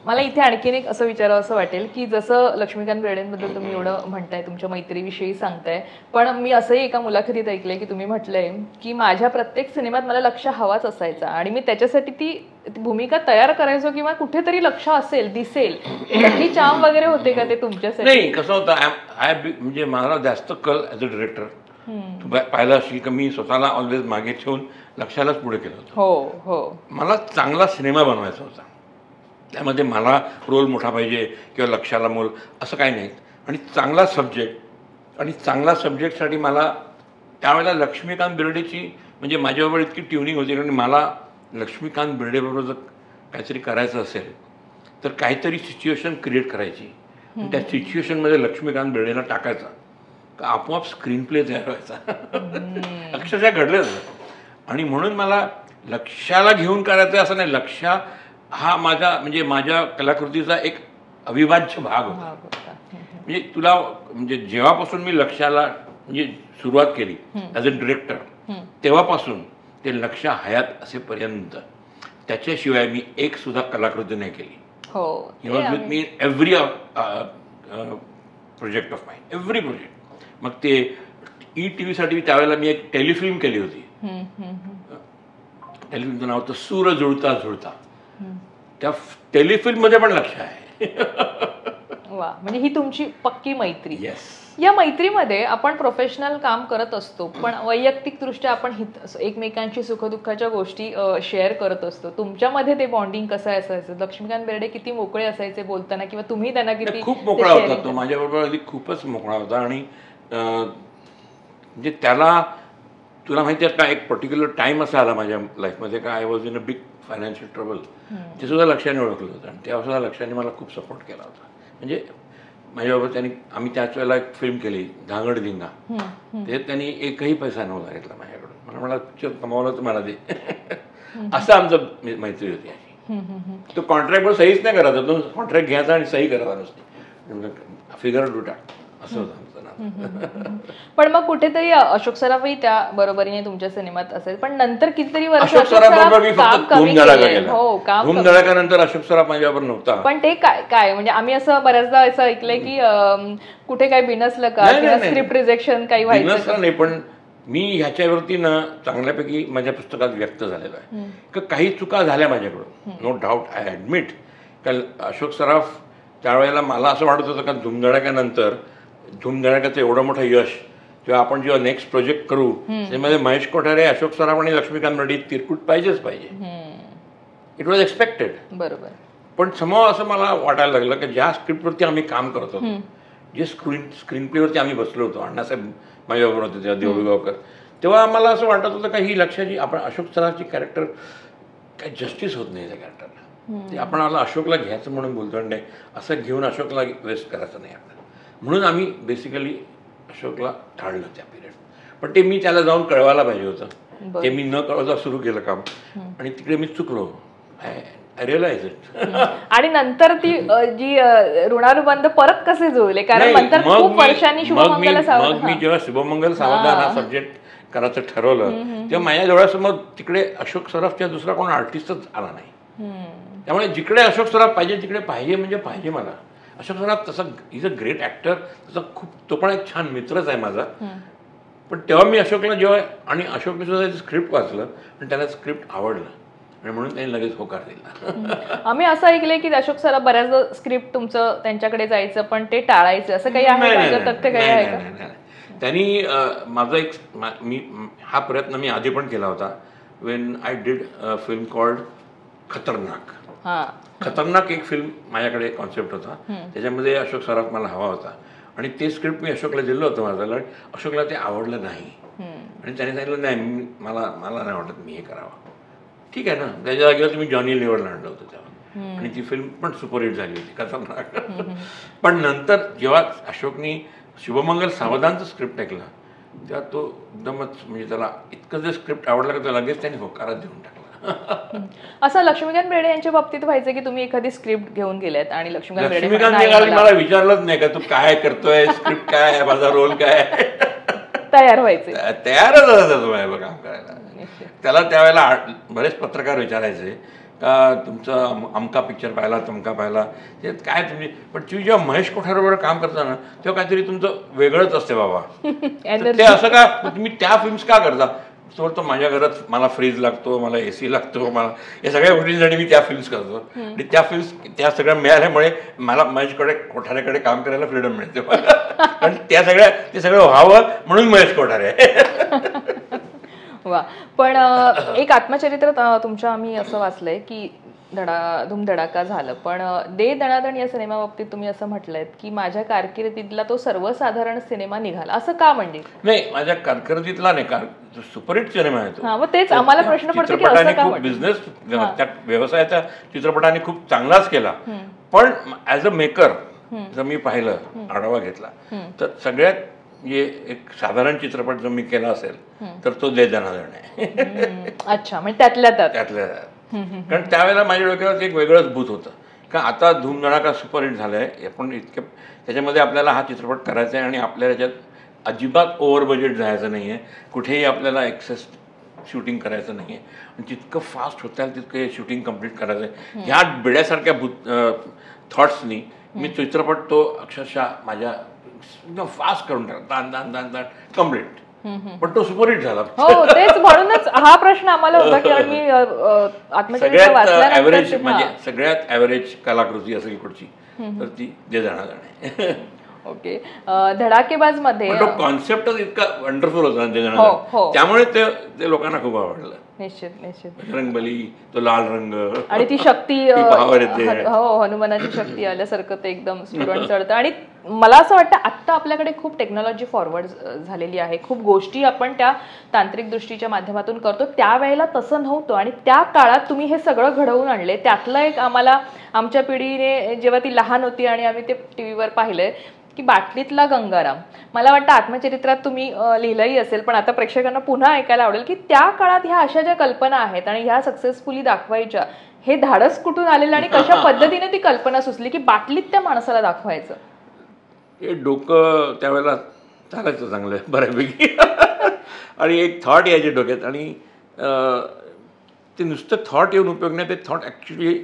मला इथे आणखीन एक असं विचारावं असं वाटेल की जसं लक्ष्मीकांत बेर्डेंबद्दल तुम्ही एवढं म्हणताय, तुमच्या मैत्रीविषयी सांगताय, पण मी असंही एका मुलाखतीत ऐकलंय की तुम्ही म्हटलंय की माझ्या प्रत्येक सिनेमात मला लक्ष हवाच असायचा आणि मी त्याच्यासाठी ती भूमिका तयार करायचो किंवा कुठेतरी लक्ष असेल, दिसेल. ही चाम वगैरे होते का ते तुमच्यासाठी? नाही, कसं होतं म्हणजे मला जास्त कल ॲज अ डिरेक्टर. तू पाहिलं असेल की मी स्वतःला ऑलवेज मागे ठेवून लक्षालाच पुढे केलं होतं. हो. मला चांगला सिनेमा बनवायचा होता, त्यामध्ये मला रोल मोठा पाहिजे किंवा लक्षाला मोल असं काही नाही. आणि चांगला सब्जेक्ट, आणि चांगला सब्जेक्टसाठी मला त्यावेळेला लक्ष्मीकांत बेर्डेची म्हणजे माझ्याबरोबर इतकी ट्युनिंग होती. कारण मला लक्ष्मीकांत बेर्डेबरोबर जर काहीतरी करायचं असेल तर काहीतरी सिच्युएशन क्रिएट करायची, त्या सिच्युएशनमध्ये लक्ष्मीकांत बेर्डेला टाकायचा का आपोआप स्क्रीन प्ले तयार व्हायचा. अक्षरशः घडलं. आणि म्हणून मला लक्षाला घेऊन करायचं असं नाही, लक्षा हा माझ्या कलाकृतीचा एक अविभाज्य भाग होता. म्हणजे तुला म्हणजे जेव्हापासून मी लक्षाला म्हणजे सुरुवात केली ॲज अ डिरेक्टर, तेव्हापासून ते लक्ष हयात असेपर्यंत त्याच्याशिवाय मी एक सुद्धा कलाकृती नाही केली. He was with me every project of mine, every project. मग ते ETVसाठी त्यावेळेला मी एक टेलिफिल्म केली होती. टेलिफिल्मचं नाव होतं सूर जुळता जुळता. त्या टेलिफिल्ममध्ये पण लक्ष आहे. वा, म्हणजे ही तुमची पक्की मैत्री. येस. या मैत्रीमध्ये आपण प्रोफेशनल काम करत असतो, पण वैयक्तिकदृष्ट्या आपण एकमेकांशी सुखदुःखाच्या गोष्टी शेअर करत असतो. तुमच्यामध्ये ते बॉन्डिंग कसं असायचं? लक्ष्मीकांत बेर्डे किती मोकळे असायचे बोलताना किंवा तुम्ही त्यांना किती? खूप मोकळा होता तो, माझ्याबरोबर आधी खूपच मोकळा होता. आणि म्हणजे त्याला तुला माहिती आहे का, एक पर्टिक्युलर टाईम असा आला माझ्या लाईफमध्ये का I was in a big financial trouble. ते सुद्धा लक्षाने ओळखलं होतं आणि तेव्हा सुद्धा लक्षाने मला खूप सपोर्ट केला होता. म्हणजे माझ्याबरोबर त्यांनी आम्ही त्याच वेळेला एक फिल्म केली धांगडधिंगा. ते त्यांनी एकही पैसा नव्हता घेतला माझ्याकडून. मला पिक्चर कमावलं तर मला दे असं आमचं मैत्री होती. तो कॉन्ट्रॅक्टवर सहीच नाही करायचा, तो कॉन्ट्रॅक्ट घ्यायचा आणि सही करायचा नुसती, फिगर डुटा असं होतं आमचं नाव. पण मग कुठेतरी अशोक सराफही त्या बरोबरीने तुमच्या सिनेमात असेल, पण नंतर कितीतरी वर्ष अशोक सराफ मी फक्त धूम धडाका केला. धूम धडाका नंतर अशोक सराफ माझ्याबरोबर नव्हता. पण ते काय म्हणजे आम्ही असं बऱ्याचदा असं ऐकलंय की कुठे काही बिनसलं का, स्क्रिप्ट रिजेक्शन काही व्हायचं नाही. पण मी ह्याच्यावरती ना चांगल्यापैकी माझ्या पुस्तकात व्यक्त झालेलं आहे की काही चुका झाल्या माझ्याकडून, नो डाऊट, आय ॲडमिट. कारण अशोक सराफ त्यावेळेला मला असं वाटत होतं का धूमधडाक्यानंतर धूमधडाक्याचं एवढं मोठं यश जेव्हा नेक्स्ट प्रोजेक्ट करू त्यामध्ये महेश कोठारे, अशोक सराफ आणि लक्ष्मीकांत बेर्डे तिरकूट पाहिजेच पाहिजे. It was expected. बरोबर. पण समोर असं मला वाटायला लागलं की ज्या स्क्रिप्टवरती आम्ही काम करत होतो, जे स्क्रीन प्लेवरती आम्ही बसलो होतो, अण्णासाहेब माझ्याबरोबर होते तेव्हा, देऊळगावकर, तेव्हा आम्हाला असं वाटत होतं का ही लक्षाची आपण अशोक सराफची कॅरेक्टर काही जस्टिस होत नाही त्या कॅरेक्टरला. ते आपण अशोकला घ्यायचं म्हणून बोलतो आणि नाही असं घेऊन अशोकला वेस्ट करायचं नाही आपल्याला. म्हणून आम्ही बेसिकली अशोकला टाळलं त्या पिरियड. पण ते मी त्याला जाऊन कळवायला पाहिजे होतं, ते मी न कळवता सुरू केलं काम आणि तिकडे मी चुकलो. I realise it. आणि नंतर ती जी ऋणानुबंध परत कसे जुळले, कारण नंतर खूप वर्षांनी मग मी जेव्हा शुभमंगल सावधान हा सब्जेक्ट करायचं ठरवलं तेव्हा माझ्या डोळ्यासमोर तिकडे अशोक सराफच्या दुसरा कोण आर्टिस्टच आला नाही. त्यामुळे जिकडे अशोक सराफ पाहिजे तिकडे पाहिजे म्हणजे पाहिजे मला. अशोक सराफ तसा इज अ ग्रेट ॲक्टर, तसा खूप, तो पण एक छान मित्रच आहे माझा. पण तेव्हा मी अशोकला जेव्हा आणि अशोकने सुद्धा स्क्रिप्ट वाचलं आणि त्याला स्क्रिप्ट आवडलं आणि म्हणून त्यांनी लगेच होकार दिला. आम्ही असं ऐकलंय की अशोक सराफ बऱ्याचदा स्क्रिप्ट तुमचं त्यांच्याकडे जायचं पण ते टाळायचं, असं काही आहे तथ्य काही आहे का? त्यांनी माझा एक हा प्रयत्न मी आधी पण केला होता. When I did film called खतरनाक. खतरनाक एक फिल्म माझ्याकडे कॉन्सेप्ट होता, त्याच्यामध्ये अशोक सराफ मला हवा होता आणि ते स्क्रिप्ट मी अशोकला दिलं होतं माझ्याला. अशोकला ते आवडलं नाही आणि त्याने सांगितलं नाही मला नाही वाटत मी हे करावं. ठीक आहे ना, त्याच्या जागेवर तुम्ही जॉनी लिव्हरला आणलं होतं तेव्हा आणि ती फिल्म पण सुपरहिट झाली होती खतरनाक. पण नंतर जेव्हा अशोकनी शुभमंगल सावधानचं स्क्रिप्ट ऐकलं तेव्हा तो एकदमच म्हणजे त्याला इतकं जे स्क्रिप्ट आवडलं की तो लगेच त्याने होकारात देऊन टाकला. असं लक्ष्मीकांत बेर्डे यांच्या बाबतीत व्हायचं की तुम्ही एखादी स्क्रिप्ट घेऊन गेलेत आणि लक्ष्मीकांत बेर्डे मला विचारलंच नाही का तू काय करतोय, स्क्रिप्ट काय आहे, माझा रोल काय, तयार व्हायचे, तयारच होता तो काम करायला. त्याला त्यावेळेला बरेच पत्रकार विचारायचे का तुमचं अमका पिक्चर पाहिला तमका पाहिला ते काय तुम्ही, पण तुम्ही जेव्हा महेश कोठारेबरोबर काम करता ना तेव्हा काहीतरी तुमचं वेगळंच असते बाबा. ते असं का तुम्ही त्या फिल्म्स का करता, तो माझ्या घरात मला फ्रीज लागतो, मला AC लागतो, मला या सगळ्या गोष्टींसाठी मी त्या फिल्म्स करतो आणि त्या फिल्म्स त्या सगळ्या मिळाल्यामुळे मला महेश कोठारेकडे काम करायला फ्रीडम मिळते. पण ते सगळं व्हावं म्हणून महेश कोठारे. वा. पण एक आत्मचरित्र तुमच्या आम्ही असं वाचलंय की धूमधडाका झालं, पण दे दणादण या सिनेमाबाबतीत तुम्ही असं म्हटलंय की माझ्या कारकिर्दीतला तो सर्वसाधारण सिनेमा निघाला, असं का? म्हणजे नाही, माझ्या कारकिर्दीतला नाही, सुपरहिट सिनेमा आहे तो. मग तेच आम्हाला प्रश्न पडतो की असं का? बिझनेस त्या व्यवसायाचा चित्रपटाने खूप चांगलाच केला, पण ऍज अ मेकर जर मी पाहिलं, आढावा घेतला तर सगळ्यात जे एक साधारण चित्रपट जर मी केला असेल तर तो दे दणादण आहे. अच्छा, म्हणजे त्यातल्या कारण त्यावेळेला माझ्या डोक्यावर एक वेगळंच भूत होतं का आता धूमधडाका सुपरहिट झालंय, आपण इतकं त्याच्यामध्ये आपल्याला हा चित्रपट करायचा आहे आणि आपल्याला त्याच्यात अजिबात ओव्हर बजेट जायचं नाही आहे, कुठेही आपल्याला एक्सेस शूटिंग करायचं नाही आहे आणि जितकं फास्ट होता येईल तितकं शूटिंग कम्प्लीट करायचं आहे. ह्या बिड्यासारख्या थॉट्सनी मी चित्रपट तो अक्षरशः माझ्या एकदम फास्ट करून टाकला, दान कम्प्लीट. पण तो सुपरहिट झाला. हो, तेच म्हणूनच हा प्रश्न आम्हाला होता की मी आत्मचरित्र वाचल्यानंतर ॲव्हरेज म्हणजे सगळ्यात ॲव्हरेज कलाकृती असेल कुठची तर ती दे दणादण आहे. ओके. धडाकेबाज मध्ये तो कॉन्सेप्टच इतका वंडरफुल होता दे दणादण, त्यामुळे ते लोकांना खूप आवडलं. निश्चित निश्चित. बजरंगबली, तो लाल रंग आणि ती शक्ती पाहावर येते. हो, हनुमानाची शक्ती आल्यासारखं ते एकदम स्फुरण चढतं. आणि मला असं वाटतं आत्ता आपल्याकडे खूप टेक्नॉलॉजी फॉरवर्ड झालेली आहे, खूप गोष्टी आपण त्या तांत्रिक दृष्टीच्या माध्यमातून करतो. त्यावेळेला तसं नव्हतं आणि त्या काळात तुम्ही हे सगळं घडवून आणले. त्यातलं एक आम्हाला आमच्या पिढीने जेव्हा ती लहान होती आणि आम्ही ते टीव्हीवर पाहिलंय की बाटलीतला गंगाराम, मला वाटतं आत्मचरित्रात तुम्ही लिहिलंही असेल, पण आता प्रेक्षकांना पुन्हा ऐकायला आवडेल की त्या काळात ह्या अशा ज्या कल्पना आहेत आणि ह्या सक्सेसफुली दाखवायच्या, हे धाडस कुठून आलेलं आणि कशा पद्धतीने ती कल्पना सुचली की बाटलीत त्या माणसाला दाखवायचं. हे डोकं त्यावेळेला चालायचं चांगलं बऱ्यापैकी आणि एक थॉट यायचे डोक्यात आणि ते नुसतं थॉट येऊन उपयोग नाही, ते thought actually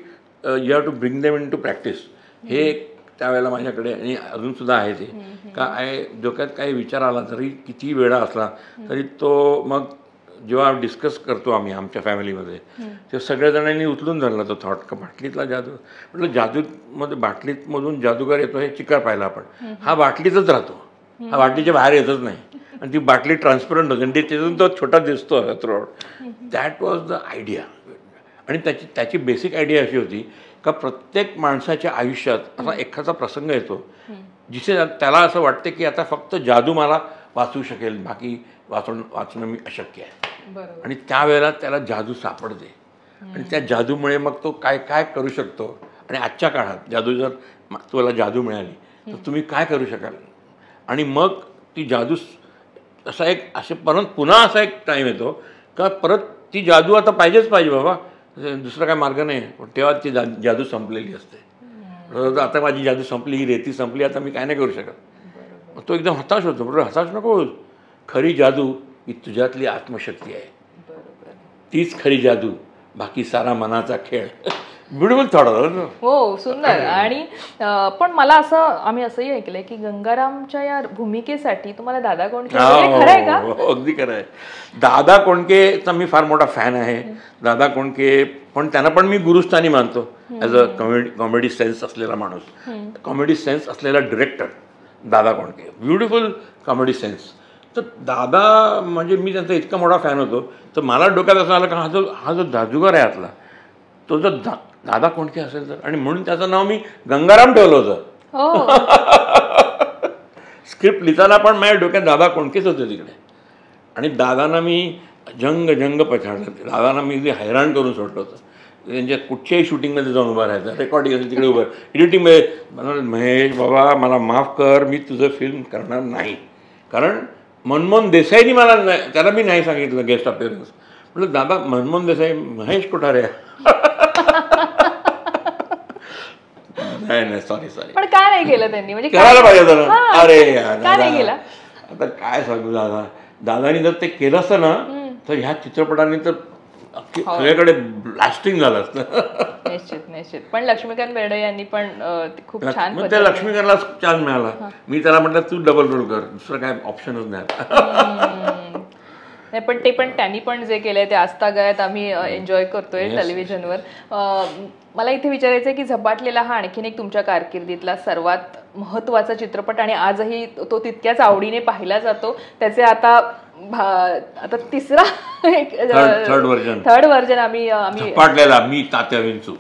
you have to bring them into practice. हे त्यावेळेला माझ्याकडे आणि अजूनसुद्धा आहे ते काय डोक्यात काही विचार आला तरी किती वेळा असला तरी तो मग जेव्हा डिस्कस करतो आम्ही आमच्या फॅमिलीमध्ये तेव्हा सगळ्या उचलून धरला तो थॉट का बाटलीतला जादू. म्हटलं जादूमध्ये बाटलीमधून जादूगार येतो हे चिकार पाहिला आपण, हा बाटलीतच राहतो, हा बाटलीच्या बाहेर येतच नाही आणि ती बाटली ट्रान्सपरंट होते आणि त्याच्यातून तो छोटा दिसतो throughout. That was the idea. आणि त्याची बेसिक आयडिया अशी होती का प्रत्येक माणसाच्या आयुष्यात असा एखादा प्रसंग येतो जिथे त्याला असं वाटते की आता फक्त जादू मला वाचू शकेल, बाकी वाचणं मी अशक्य आहे. आणि त्यावेळेला त्याला जादू सापडते आणि त्या जादूमुळे मग तो काय काय करू शकतो. आणि आजच्या काळात जादू जर तुम्हाला जादू मिळाली तर तुम्ही काय करू शकाल. आणि मग ती जादू असा एक पुन्हा असा एक टाईम येतो का परत ती जादू आता पाहिजेच पाहिजे बाबा, दुसरा काय मार्ग नाही. पण तेव्हा ती जादू संपलेली असते. आता माझी जादू संपली, ही रेती संपली, आता मी काय नाही करू शकत. तो एकदम हताश होतो. बरोबर, हताश नको, खरी जादू ही तुझ्यातली आत्मशक्ती आहे, तीच खरी जादू, बाकी सारा मनाचा खेळ. ब्युटिफुल थॉट होता. हो, सुंदर. आणि पण मला आम्ही असंही ऐकलंय की गंगारामच्या या भूमिकेसाठी तुम्हाला दादा कोंडके, खरं आहे का? अगदी खरं आहे. दादा कोंडकेचा मी फार मोठा फॅन आहे. दादा कोंडके पण त्यांना पण मी गुरुस्थानी मानतो ॲज अ कॉमेडी सेन्स असलेला माणूस, कॉमेडी सेन्स असलेला director Dada Kondke, beautiful comedy sense. तर दादा म्हणजे मी त्यांचा इतका मोठा फॅन होतो तर मला डोक्यात असं आलं का हा जो जादूगार आहे आतला तो जर दादा कोंडके असेल तर, आणि म्हणून त्याचं नाव मी गंगाराम ठेवलं होतं. स्क्रिप्ट लिहिताना पण माझ्या डोक्यात दादा कोंडकेच होते तिकडे. आणि दादांना मी जंग पछाडलं. दादांना मी हैराण करून सोडलं होतं. त्यांच्या कुठच्याही शूटिंगमध्ये जाऊन उभं राहायचं, रेकॉर्डिंग असेल तिकडे उभं, एडिटिंगमध्ये मला महेश बाबा मला माफ कर, मी तुझं फिल्म करणार नाही. कारण मनमोहन देसाईनी मला त्याला मी नाही सांगितलं गेस्ट अपिअरन्स. म्हटलं दादा मनमोहन देसाई, महेश कोठारे. नाही सॉरी पण काय नाही केलं त्यांनी, म्हणजे करायला पाहिजे होतं ना. अरे काय नाही केलं. आता काय सांगू दादानी जर ते केलं असतं ना तर ह्या चित्रपटाने तर सगळ्याकडे ब्लास्टिंग झालं असतं. निश्चित. पण लक्ष्मीकांत बेर्डे यांनी पण खूप छान, त्या लक्ष्मीकांतला चान्स मिळाला. मी त्याला म्हटलं तू डबल रोल कर, दुसरं काय ऑप्शनच नाही. पण त्यांनी पण जे केलंय ते आजतागायत आम्ही एन्जॉय करतोय टेलिव्हिजनवर. मला इथे विचारायचं आहे की झपाटलेला हा आणखीन एक तुमच्या कारकिर्दीतला सर्वात महत्त्वाचा चित्रपट आणि आजही तो तितक्याच आवडीने पाहिला जातो. त्याचे आता तिसरा थर्ड व्हर्जन आम्ही मी तात्या विंचू.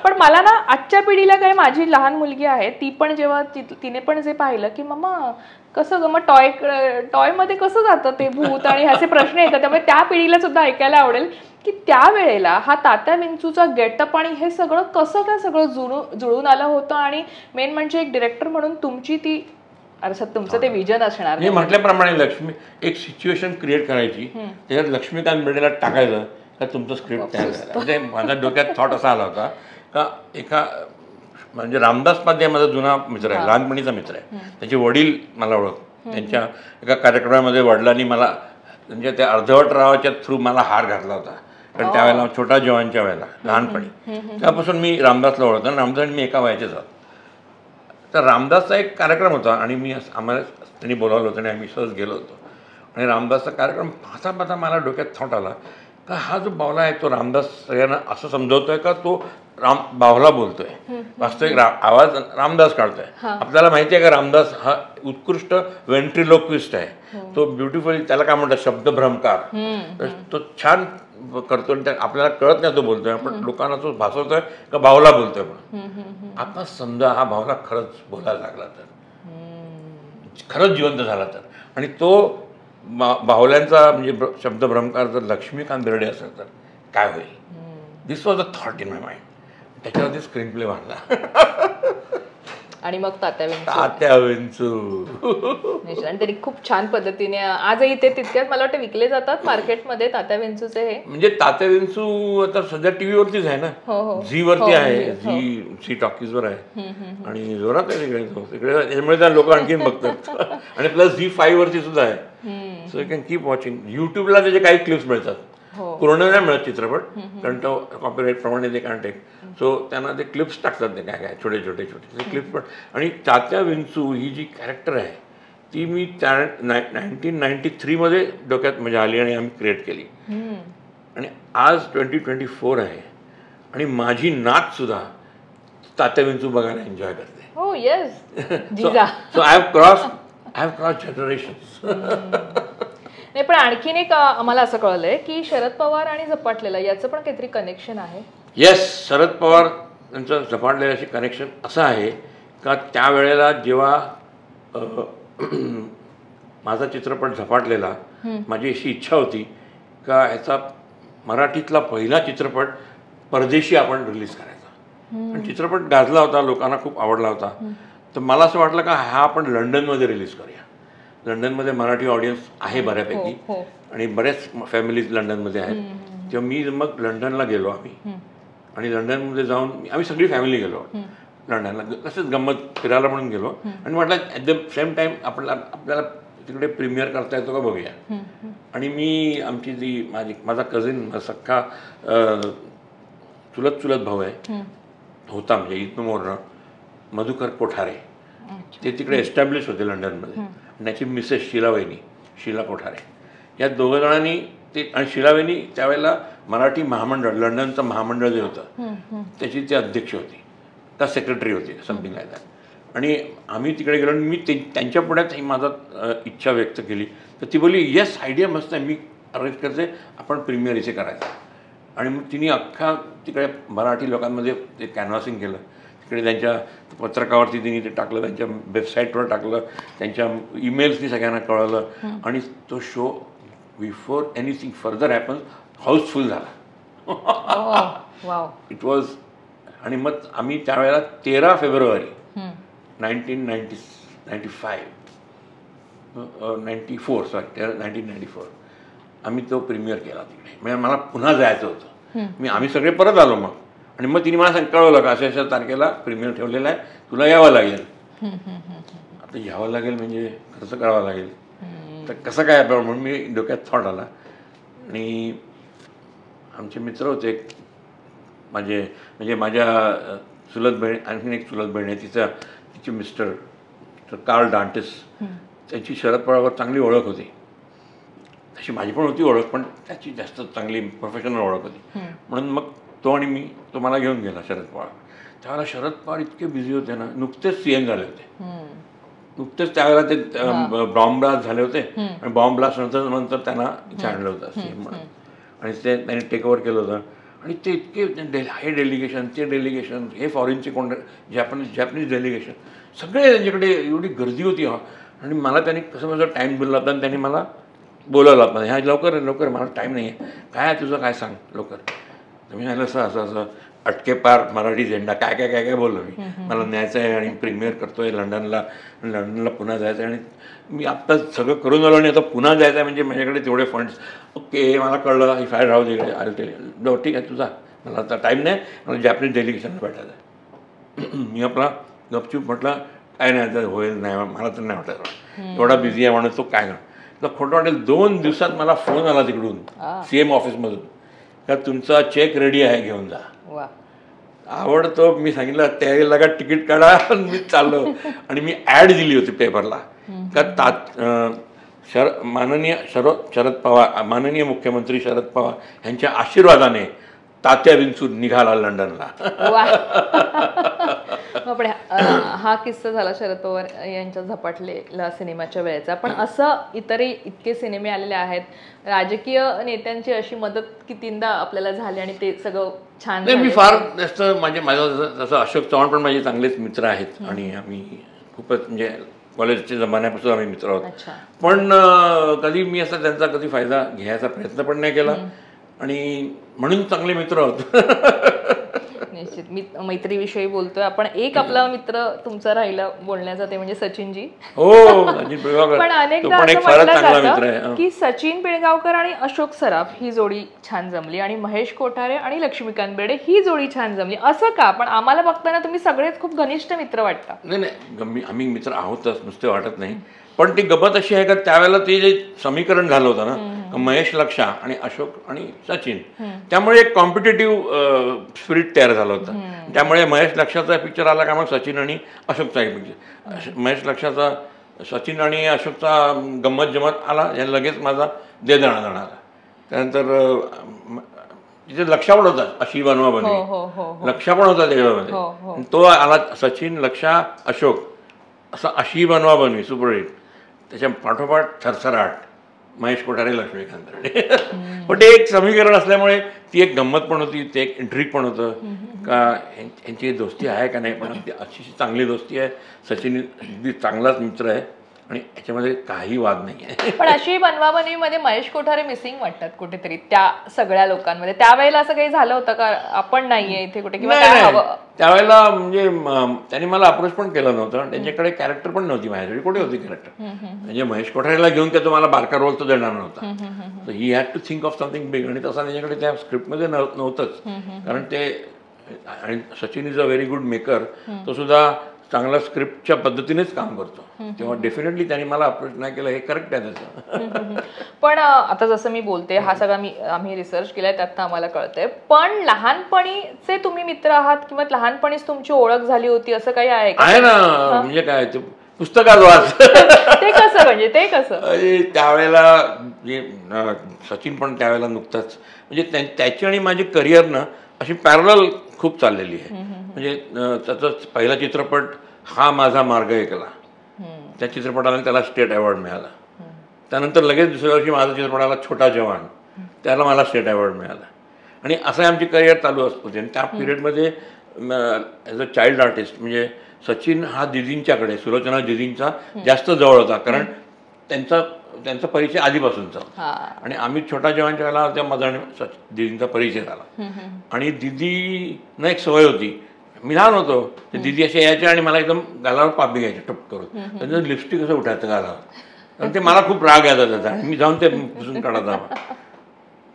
पण मला ना आजच्या पिढीला काय, माझी लहान मुलगी आहे ती पण जेव्हा तिने पण जे पाहिलं की मम्मा कसं ग, मग टॉय मध्ये कसं जातं ते भूत आणि असे प्रश्न येतात. त्यामुळे त्या पिढीला सुद्धा ऐकायला आवडेल की त्यावेळेला हा तात्या विंचूचा गेटअप आणि हे सगळं कसं काय सगळं जुळून आलं होतं. आणि मेन म्हणजे एक डिरेक्टर म्हणून तुमची ती अर्थात तुमचं ते विजन असणार. मी म्हटल्याप्रमाणे एक सिच्युएशन क्रिएट करायची, त्याच्यात लक्ष्मीकांत बेर्डेला टाकायचं का तुमचं स्क्रिप्ट तयार झालं. म्हणजे माझ्या डोक्यात थॉट असा आला होता का म्हणजे रामदास पाध्ये माझा जुना मित्र आहे, लहानपणीचा मित्र आहे. त्याचे वडील मला ओळख, त्यांच्या एका कार्यक्रमामध्ये वडिलांनी मला म्हणजे त्या अर्धवट रावाच्या थ्रू मला हार घातला होता. कारण त्यावेळेला छोटा जवानच्या वेळेला लहानपणी, त्यापासून मी रामदासला ओळखतो. आणि रामदास मी एका वयाचेच आहोत. तर रामदासचा एक कार्यक्रम होता आणि आम्हाला त्यांनी बोलावलं होतं आणि आम्ही सहज गेलो होतो. आणि रामदासचा कार्यक्रम पाहता मला डोक्यात थॉट आला का हा जो बावला आहे तो रामदास सगळ्यांना असं समजवतोय का तो बावला बोलतोय, वास्तविक आवाज रामदास काढतोय. आपल्याला माहिती आहे का रामदास हा उत्कृष्ट वेंट्रिलोक्विस्ट आहे. तो ब्युटिफुली, त्याला काय म्हणतात शब्दभ्रमकार, तो छान करतो आणि आपल्याला कळत नाही तो बोलतोय, आपण लोकांना तो भासवतोय का बावला बोलतोय. म्हणून आता समजा हा बावला खरंच बोलायला लागला तर, खरंच जिवंत झाला तर, आणि तो बाहुल्यांचा म्हणजे शब्दभ्रमकार जर लक्ष्मीकांत बेर्डे असेल तर काय होईल. This was a thought in my mind. त्याच्यावरती स्क्रीन प्ले बांधला आणि मग तात्या विंचू आणि त्यांनी खूप छान पद्धतीने आजही ते तितक्याच मला वाटतं विकले जातात मार्केटमध्ये तात्या विंचूचे. हे म्हणजे तात्या विंचू आता सध्या टीव्ही वरतीच आहे ना, झी वरती आहे, झी टॉकीजवर आहे आणि जोरात आहे तिकडे. त्याच्यामुळे त्या लोक आणखीन बघतात आणि प्लस झी5 वरती सुद्धा आहे. So you can keep watching. युट्यूबला त्याचे काही क्लिप्स मिळतात, पूर्ण नाही मिळत चित्रपट, कारण तो कॉपीराईट प्रमाणे ते काढते. सो त्यांना ते क्लिप्स टाकतात, ते काय काय छोटे छोटे छोटे क्लिप्स. पण आणि तात्या विंचू ही जी कॅरेक्टर आहे ती मी 1993 मध्ये डोक्यात म्हणजे आली आणि आम्ही क्रिएट केली. आणि आज 2024 आहे आणि माझी नात सुद्धा तात्या विंचू बघायला एन्जॉय करते. हो yes. So I have cross generations. नाही, पण आणखीन एक आम्हाला असं कळलंय की शरद पवार आणि झपाटलेला याचं पण काहीतरी कनेक्शन आहे. येस, शरद पवार यांचं झपाटलेल्याशी कनेक्शन असं आहे का त्यावेळेला जेव्हा माझा चित्रपट झपाटलेला, माझी अशी इच्छा होती का ह्याचा मराठीतला पहिला चित्रपट परदेशी आपण रिलीज करायचा. आणि चित्रपट गाजला होता, लोकांना खूप आवडला होता. तर मला असं वाटलं का हा आपण लंडनमध्ये रिलीज करूया. लंडनमध्ये मराठी ऑडियन्स आहे बऱ्यापैकी आणि बऱ्याच फॅमिलीज लंडनमध्ये आहेत. तेव्हा मी मग लंडनला गेलो आम्ही, आणि लंडनमध्ये जाऊन आम्ही सगळी फॅमिली गेलो लंडनला, तसंच गंमत फिरायला म्हणून गेलो. आणि म्हटलं ॲट द सेम टाईम आपल्याला तिकडे प्रीमियर करता येतो का बघूया. आणि मी आमची जी माझा कझिन सख्खा चुलत भाऊ आहे होता, म्हणजे इथनं मोरणं मधुकर कोठारे, ते तिकडे एस्टॅब्लिश होते लंडनमध्ये. आणि त्याची मिसेस शीला कोठारे, या दोघं जणांनी ते, आणि शीलावहिनी त्यावेळेला मराठी महामंडळ, लंडनचं महामंडळ जे होतं त्याची ते अध्यक्ष होती का सेक्रेटरी होती, समथिंग लाईक दॅट. आणि आम्ही तिकडे गेलो आणि मी त्यांच्या पुढ्यात माझा इच्छा व्यक्त केली. तर ती बोलली येस, आयडिया मस्त आहे, मी अरेंज करते, आपण प्रीमियर इथे करायचं. आणि मग तिने अख्खा तिकडे मराठी लोकांमध्ये ते कॅनव्हासिंग केलं. तिकडे त्यांच्या पत्रकावरती तिने ते टाकलं, त्यांच्या वेबसाईटवर टाकलं, त्यांच्या ईमेल्सनी सगळ्यांना कळवलं. आणि तो show before anything further happens housefull झाला. It was. आणि मग आम्ही त्यावेळेला 13 फेब्रुवारी 1994 आम्ही तो प्रीमियर केला तिकडे. म्हणजे मला पुन्हा जायचं होतं. आम्ही सगळे परत आलो मग. आणि मग तिने मला कळवलं का अशा तारखेला प्रीमियर ठेवलेला आहे, तुला यावं लागेल. आता यावं लागेल म्हणजे खर्च करावा लागेल, तर कसं काय म्हणून मी डोक्यात थॉट आला. आणि आमचे मित्र होते म्हणजे माझ्या चुलत बहीण, आणखीन एक चुलत बहीण आहे, तिचे मिस्टर कार्ल डांटेस, त्यांची शरद पवारवर चांगली ओळख होती. तशी माझी पण होती ओळख, पण त्याची जास्त चांगली प्रोफेशनल ओळख होती. म्हणून मग तो आणि मी तो मला घेऊन गेला शरद पवार. त्यावेळेला शरद पवार इतके बिझी होते ना, नुकतेच CM झाले होते. नुकतेच त्यावेळेला ते बॉम्ब ब्लास्ट झाले होते आणि बॉम्ब ब्लास्ट नंतर त्यांना आणलं होतं CM म्हणून. आणि ते त्यांनी टेक ओव्हर केलं होतं. आणि ते इतके हे डेलिगेशन, ते डेलिगेशन, हे फॉरेनचे कोण, जॅपनीज डेलिगेशन, सगळे त्यांच्याकडे एवढी गर्दी होती. आणि मला त्यांनी कसं टाईम दिला होता आणि त्यांनी मला बोलावलं होतं, ह्या लवकर मला टाईम नाही आहे, काय तुझं काय सांग लवकर. तर मी असं असं अटके पार मराठी झेंडा काय काय काय काय बोललो मी, मला न्यायचं आहे आणि प्रीमियर करतो आहे लंडनला पुन्हा जायचं आहे. आणि मी आत्ता सगळं करून आलो आणि आता पुन्हा जायचं आहे, म्हणजे माझ्याकडे तेवढे फंड्स. ओके, मला कळलं, ही फायर राहू दे, आलं ठीक आहे तुझा, मला आता टाईम नाही, मला जॅपनीज डेलिगेशनला भेटायचं आहे. मी आपला गपचूप म्हटलं काय नाही आता होईल, नाही मला तर नाही वाटत, एवढा बिझी आहे म्हणून तो काय ना. तर खोटं वाटेल, 2 दिवसात मला फोन आला तिकडून CM ऑफिसमधून का तुमचा चेक रेडी आहे, घेऊन जा. आवडतो. मी सांगितलं तयारी लागा, तिकीट काढा, मी चाललो. आणि मी ॲड दिली होती पेपरला का माननीय शरद पवार, माननीय मुख्यमंत्री शरद पवार यांच्या आशीर्वादाने तात्या विंचू निघाला लंडनला. पण हा किस्सा झाला शरद पवार यांच्या झपाटलेला सिनेमाच्या वेळेचा. पण असं इतरही इतके सिनेमे आलेले आहेत, राजकीय नेत्यांची अशी मदत कितींदा आपल्याला झाली आणि ते सगळं छान. मी फार जास्त माझा जसं अशोक चव्हाण पण माझे चांगलेच मित्र आहेत आणि आम्ही खूपच म्हणजे कॉलेजच्या जमान्यापासून आम्ही मित्र आहोत. पण कधी मी असा त्यांचा कधी फायदा घ्यायचा प्रयत्न पण नाही केला आणि म्हणून चांगले मित्र आहोत. निश्चित मैत्रीविषयी बोलतोय आपण. एक आपला मित्र तुमचा राहिला बोलण्याचा ते म्हणजे सचिनजी. हो, सचिन पिळगावकर. पण अनेकदा असं म्हटलं जातं की सचिन पिळगावकर आणि अशोक सराफ ही जोडी छान जमली आणि महेश कोठारे आणि लक्ष्मीकांत बेर्डे ही जोडी छान जमली, असं का? पण आम्हाला बघताना तुम्ही सगळेच खूप घनिष्ठ मित्र वाटता. नाही, आम्ही मित्र आहोतच, नुसते वाटत नाही. पण ती गमत अशी आहे का त्यावेळेला ते जे समीकरण झालं होतं ना, महेश लक्षा आणि अशोक आणि सचिन, त्यामुळे एक कॉम्पिटेटिव्ह स्पिरिट तयार झालं होतं. त्यामुळे महेश लक्षाचा पिक्चर आला का मग सचिन आणि अशोकचा एक पिक्चर, महेश लक्षाचा सचिन आणि अशोकचा गंमत जमत आला, या लगेच माझा दे देणा आला. त्यानंतर तिथे लक्षा पण होता, अशी बनवा बनवी, लक्षा पण होता त्याच्यामध्ये. तो आला सचिन लक्षा अशोक असा अशी बनवा बनवी सुपरहिट. त्याच्या पाठोपाठ थरथराट महेश कोठारे लक्ष्मीकांत. पण ते एक समीकरण असल्यामुळे ती एक गंमत पण होती, ते एक इंट्रिक पण होतं का यांची दोस्ती आहे का नाही. पण ती अशी चांगली दोस्ती आहे. सचिन अगदी चांगलाच मित्र आहे आणि याच्यामध्ये काही वाद नाही आहे. पण अशी बनवाबनवीमध्ये महेश कोठारे मिसिंग वाटतात कुठेतरी त्या सगळ्या लोकांमध्ये. त्यावेळेला असं काही झालं होतं का आपण नाहीये इथे कुठे किंवा काय हवं? त्यावेळेला म्हणजे त्यांनी मला अप्रोच पण केलं नव्हतं. त्यांच्याकडे कॅरेक्टर पण नव्हती माझ्याकडे. कुठे होती कॅरेक्टर? म्हणजे महेश कोठारेला घेऊन काय तुम्हाला बारका रोल तर देणार नव्हता. तर ही had to think of something big. आणि तसा त्यांच्याकडे त्या स्क्रिप्टमध्ये नव्हतंच. कारण ते आणि Sachin is a very good maker. तो सुद्धा चांगला स्क्रिप्टच्या पद्धतीनेच काम करतो. तेव्हा डेफिनेटली त्यांनी मला अप्रोच नाही केलं, हे करेक्ट आहे त्याचं. पण आता जसं मी बोलते हा सगळा आम्ही रिसर्च केलाय, त्यातनं आम्हाला कळतंय. पण लहानपणीचे तुम्ही मित्र आहात किंवा लहानपणीच तुमची ओळख झाली होती असं काही आहे का? आहे ना. म्हणजे काय ते पुस्तकात वाच. ते कसं म्हणजे ते कसं? त्यावेळेला सचिन पण त्यावेळेला नुकताच म्हणजे त्याची आणि माझी करिअर ना अशी पॅरलल खूप चाललेली आहे. म्हणजे त्याचा पहिला चित्रपट हा माझा मार्ग ऐकला, त्या चित्रपटाला त्याला स्टेट अवॉर्ड मिळाला. त्यानंतर लगेच दुसऱ्या वर्षी माझा चित्रपट आला छोटा जवान, त्याला मला स्टेट अवॉर्ड मिळाला. आणि असं आमची करिअर चालू असते. आणि त्या पिरियडमध्ये ॲज अ चाइल्ड आर्टिस्ट म्हणजे सचिन हा दिदींच्याकडे, सुलोचना दिदींचा जास्त जवळ होता. कारण त्यांचा परिचय आधीपासूनचा. आणि आम्ही छोटा जवानच्या वेळेला त्या माझा दिदींचा परिचय झाला. आणि दिदीनं एक सवय होती, मी लहान होतो, ते दिदी असे यायचे आणि मला एकदम गालावर पापी घ्यायचे टप करून. त्यांचं लिपस्टिक असं उठायचं गालावर. आणि ते मला खूप राग यायचा त्याचा आणि मी जाऊन ते पुसून काढायचा.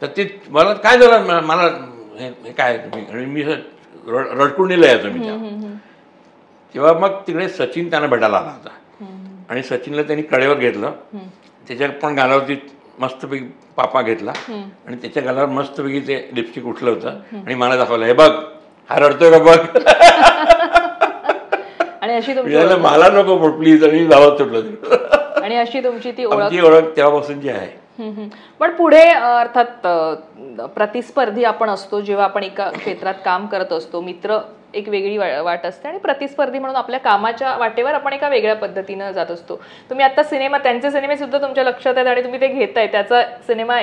तर ते मला काय झालं, मला हे काय तुम्ही, आणि मी रडकुंडीला यायचो मी तेव्हा. मग तिकडे सचिन त्यांना भेटायला आला होता आणि सचिनला त्यांनी कडेवर घेतलं. त्याच्या पण गालावरती मस्तपैकी पापा घेतला आणि त्याच्या गालावर मस्तपैकी ते लिपस्टिक उठलं होतं आणि मला दाखवलं, हे बघ हा रडतोय का बघ. आणि अशी मला नको प्लीज. आणि गावात सुटलं. आणि अशी तुमची ती ओळख तेव्हापासून जी आहे. पण पुढे अर्थात प्रतिस्पर्धी आपण असतो जेव्हा आपण एका क्षेत्रात काम करत असतो. मित्र एक वेगळी वाट असते आणि प्रतिस्पर्धी म्हणून आपल्या कामाच्या वाटेवर आपण एका वेगळ्या पद्धतीनं जात असतो. तुम्ही आता सिनेमा, त्यांचे सिनेमे सुद्धा तुमच्या लक्षात आहेत आणि तुम्ही ते घेताय. त्याचा सिनेमा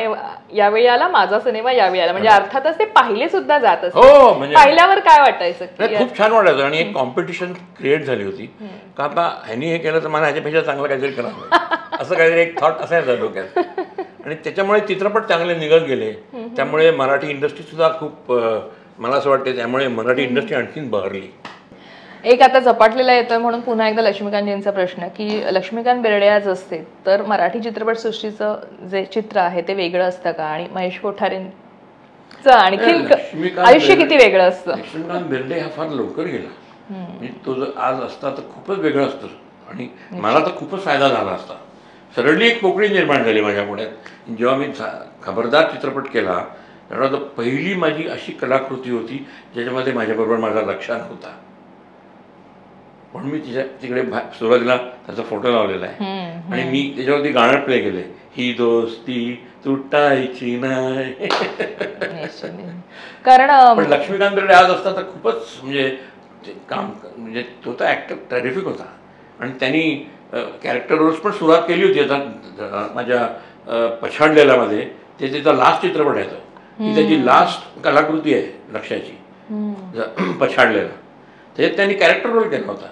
यावेळी आला, माझा सिनेमा यावेळी आला, म्हणजे अर्थातच ते पाहिले सुद्धा जात असते. पाहिल्यावर काय वाटायचं? खूप छान वाटायचं. आणि एक कॉम्पिटिशन क्रिएट झाली होती का आता ह्यानी हे केलं तर मला ह्याच्यापेक्षा चांगलं काहीतरी करावं, असं काहीतरी एक थॉट असायचं डोक्यात. आणि त्याच्यामुळे चित्रपट चांगले निघत गेले. त्यामुळे मराठी इंडस्ट्री सुद्धा खूप, मला असं वाटतं त्यामुळे मराठी इंडस्ट्री आणखीन बहरली. एक आता झपाटलेला येतोय म्हणून पुन्हा एकदा लक्ष्मीकांतजींचा प्रश्न की लक्ष्मीकांत बेर्डे आज असते तर मराठी चित्रपटसृष्टीचं जे चित्र आहे ते वेगळं असतं का? आणि महेश कोठारेंचं आणखी आयुष्य किती वेगळं असतं? लक्ष्मीकांत बेर्डे हा फार लवकर गेला. म्हणजे तो जर आज असता तर खूपच वेगळं असतं आणि मला तर खूपच फायदा झाला असता. सरळली एक पोकळी निर्माण झाली माझ्या पुण्यात. जेव्हा मी खबरदार चित्रपट केला तेव्हा तर पहिली माझी अशी कलाकृती होती ज्याच्यामध्ये माझ्याबरोबर माझा लक्षा नव्हता. म्हणून मी तिकडे सुरुवातीला त्याचा फोटो लावलेला आहे. आणि मी त्याच्यावरती गाणं प्ले केले, ही दोस्ती तुटायची नाही. कारण पण लक्ष्मीकांत बेर्डे आज असता तर खूपच म्हणजे काम म्हणजे तो तर ॲक्टर टेरिफिक होता. आणि त्यांनी कॅरेक्टर रोल्स पण सुरुवात केली होती. आता माझ्या पछाडलेल्यामध्ये ते त्याचा लास्ट चित्रपट आहे तो, ती त्याची लास्ट कलाकृती आहे लक्ष्याची, पछाडलेला. त्याच्यात त्यांनी कॅरेक्टर रोल केला होता.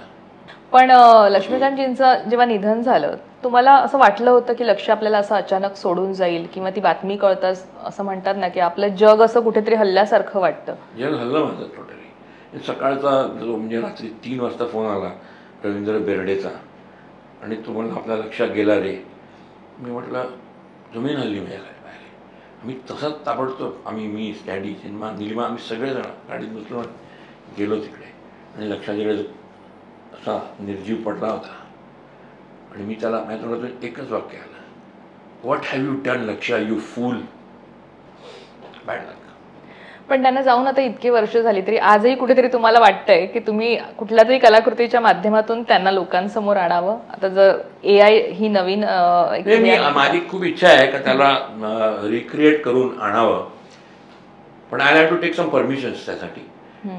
पण लक्ष्मीकांतजींचं जेव्हा निधन झालं, तुम्हाला असं वाटलं होतं की लक्ष्य आपल्याला असं अचानक सोडून जाईल, किंवा ती बातमी कळताच असं म्हणतात ना की आपलं जग असं कुठेतरी हल्ल्यासारखं वाटतं? जग हल्लं माझं टोटली. सकाळचा जो म्हणजे रात्री 3 वाजता फोन आला रवींद्र बेर्डेचा, आणि तो म्हणला आपल्या लक्षात गेला रे. मी म्हटलं जमीन हल्ली माझ्या बाहेर. आम्ही तसंच ताबडतोब मी स्टॅडी सिनेमा निलिमा आम्ही सगळेजण गाडीत बसलो गेलो तिकडे, आणि लक्षात गेलं असा निर्जीव पडला होता. आणि मी त्याला माझ्या तोंडातून एकच वाक्य आलं, what have you done Lakshya, you fool. Bad luck. पण त्यांना जाऊन आता इतकी वर्ष झाली तरी आजही कुठेतरी तुम्हाला वाटतंय की तुम्ही कुठल्या तरी कलाकृतीच्या माध्यमातून त्यांना लोकांसमोर आणावं? आता जर AI ही नवीन माझी खूप इच्छा आहे का त्याला रिक्रिएट करून आणावं, पण I have to take some permissions त्यासाठी.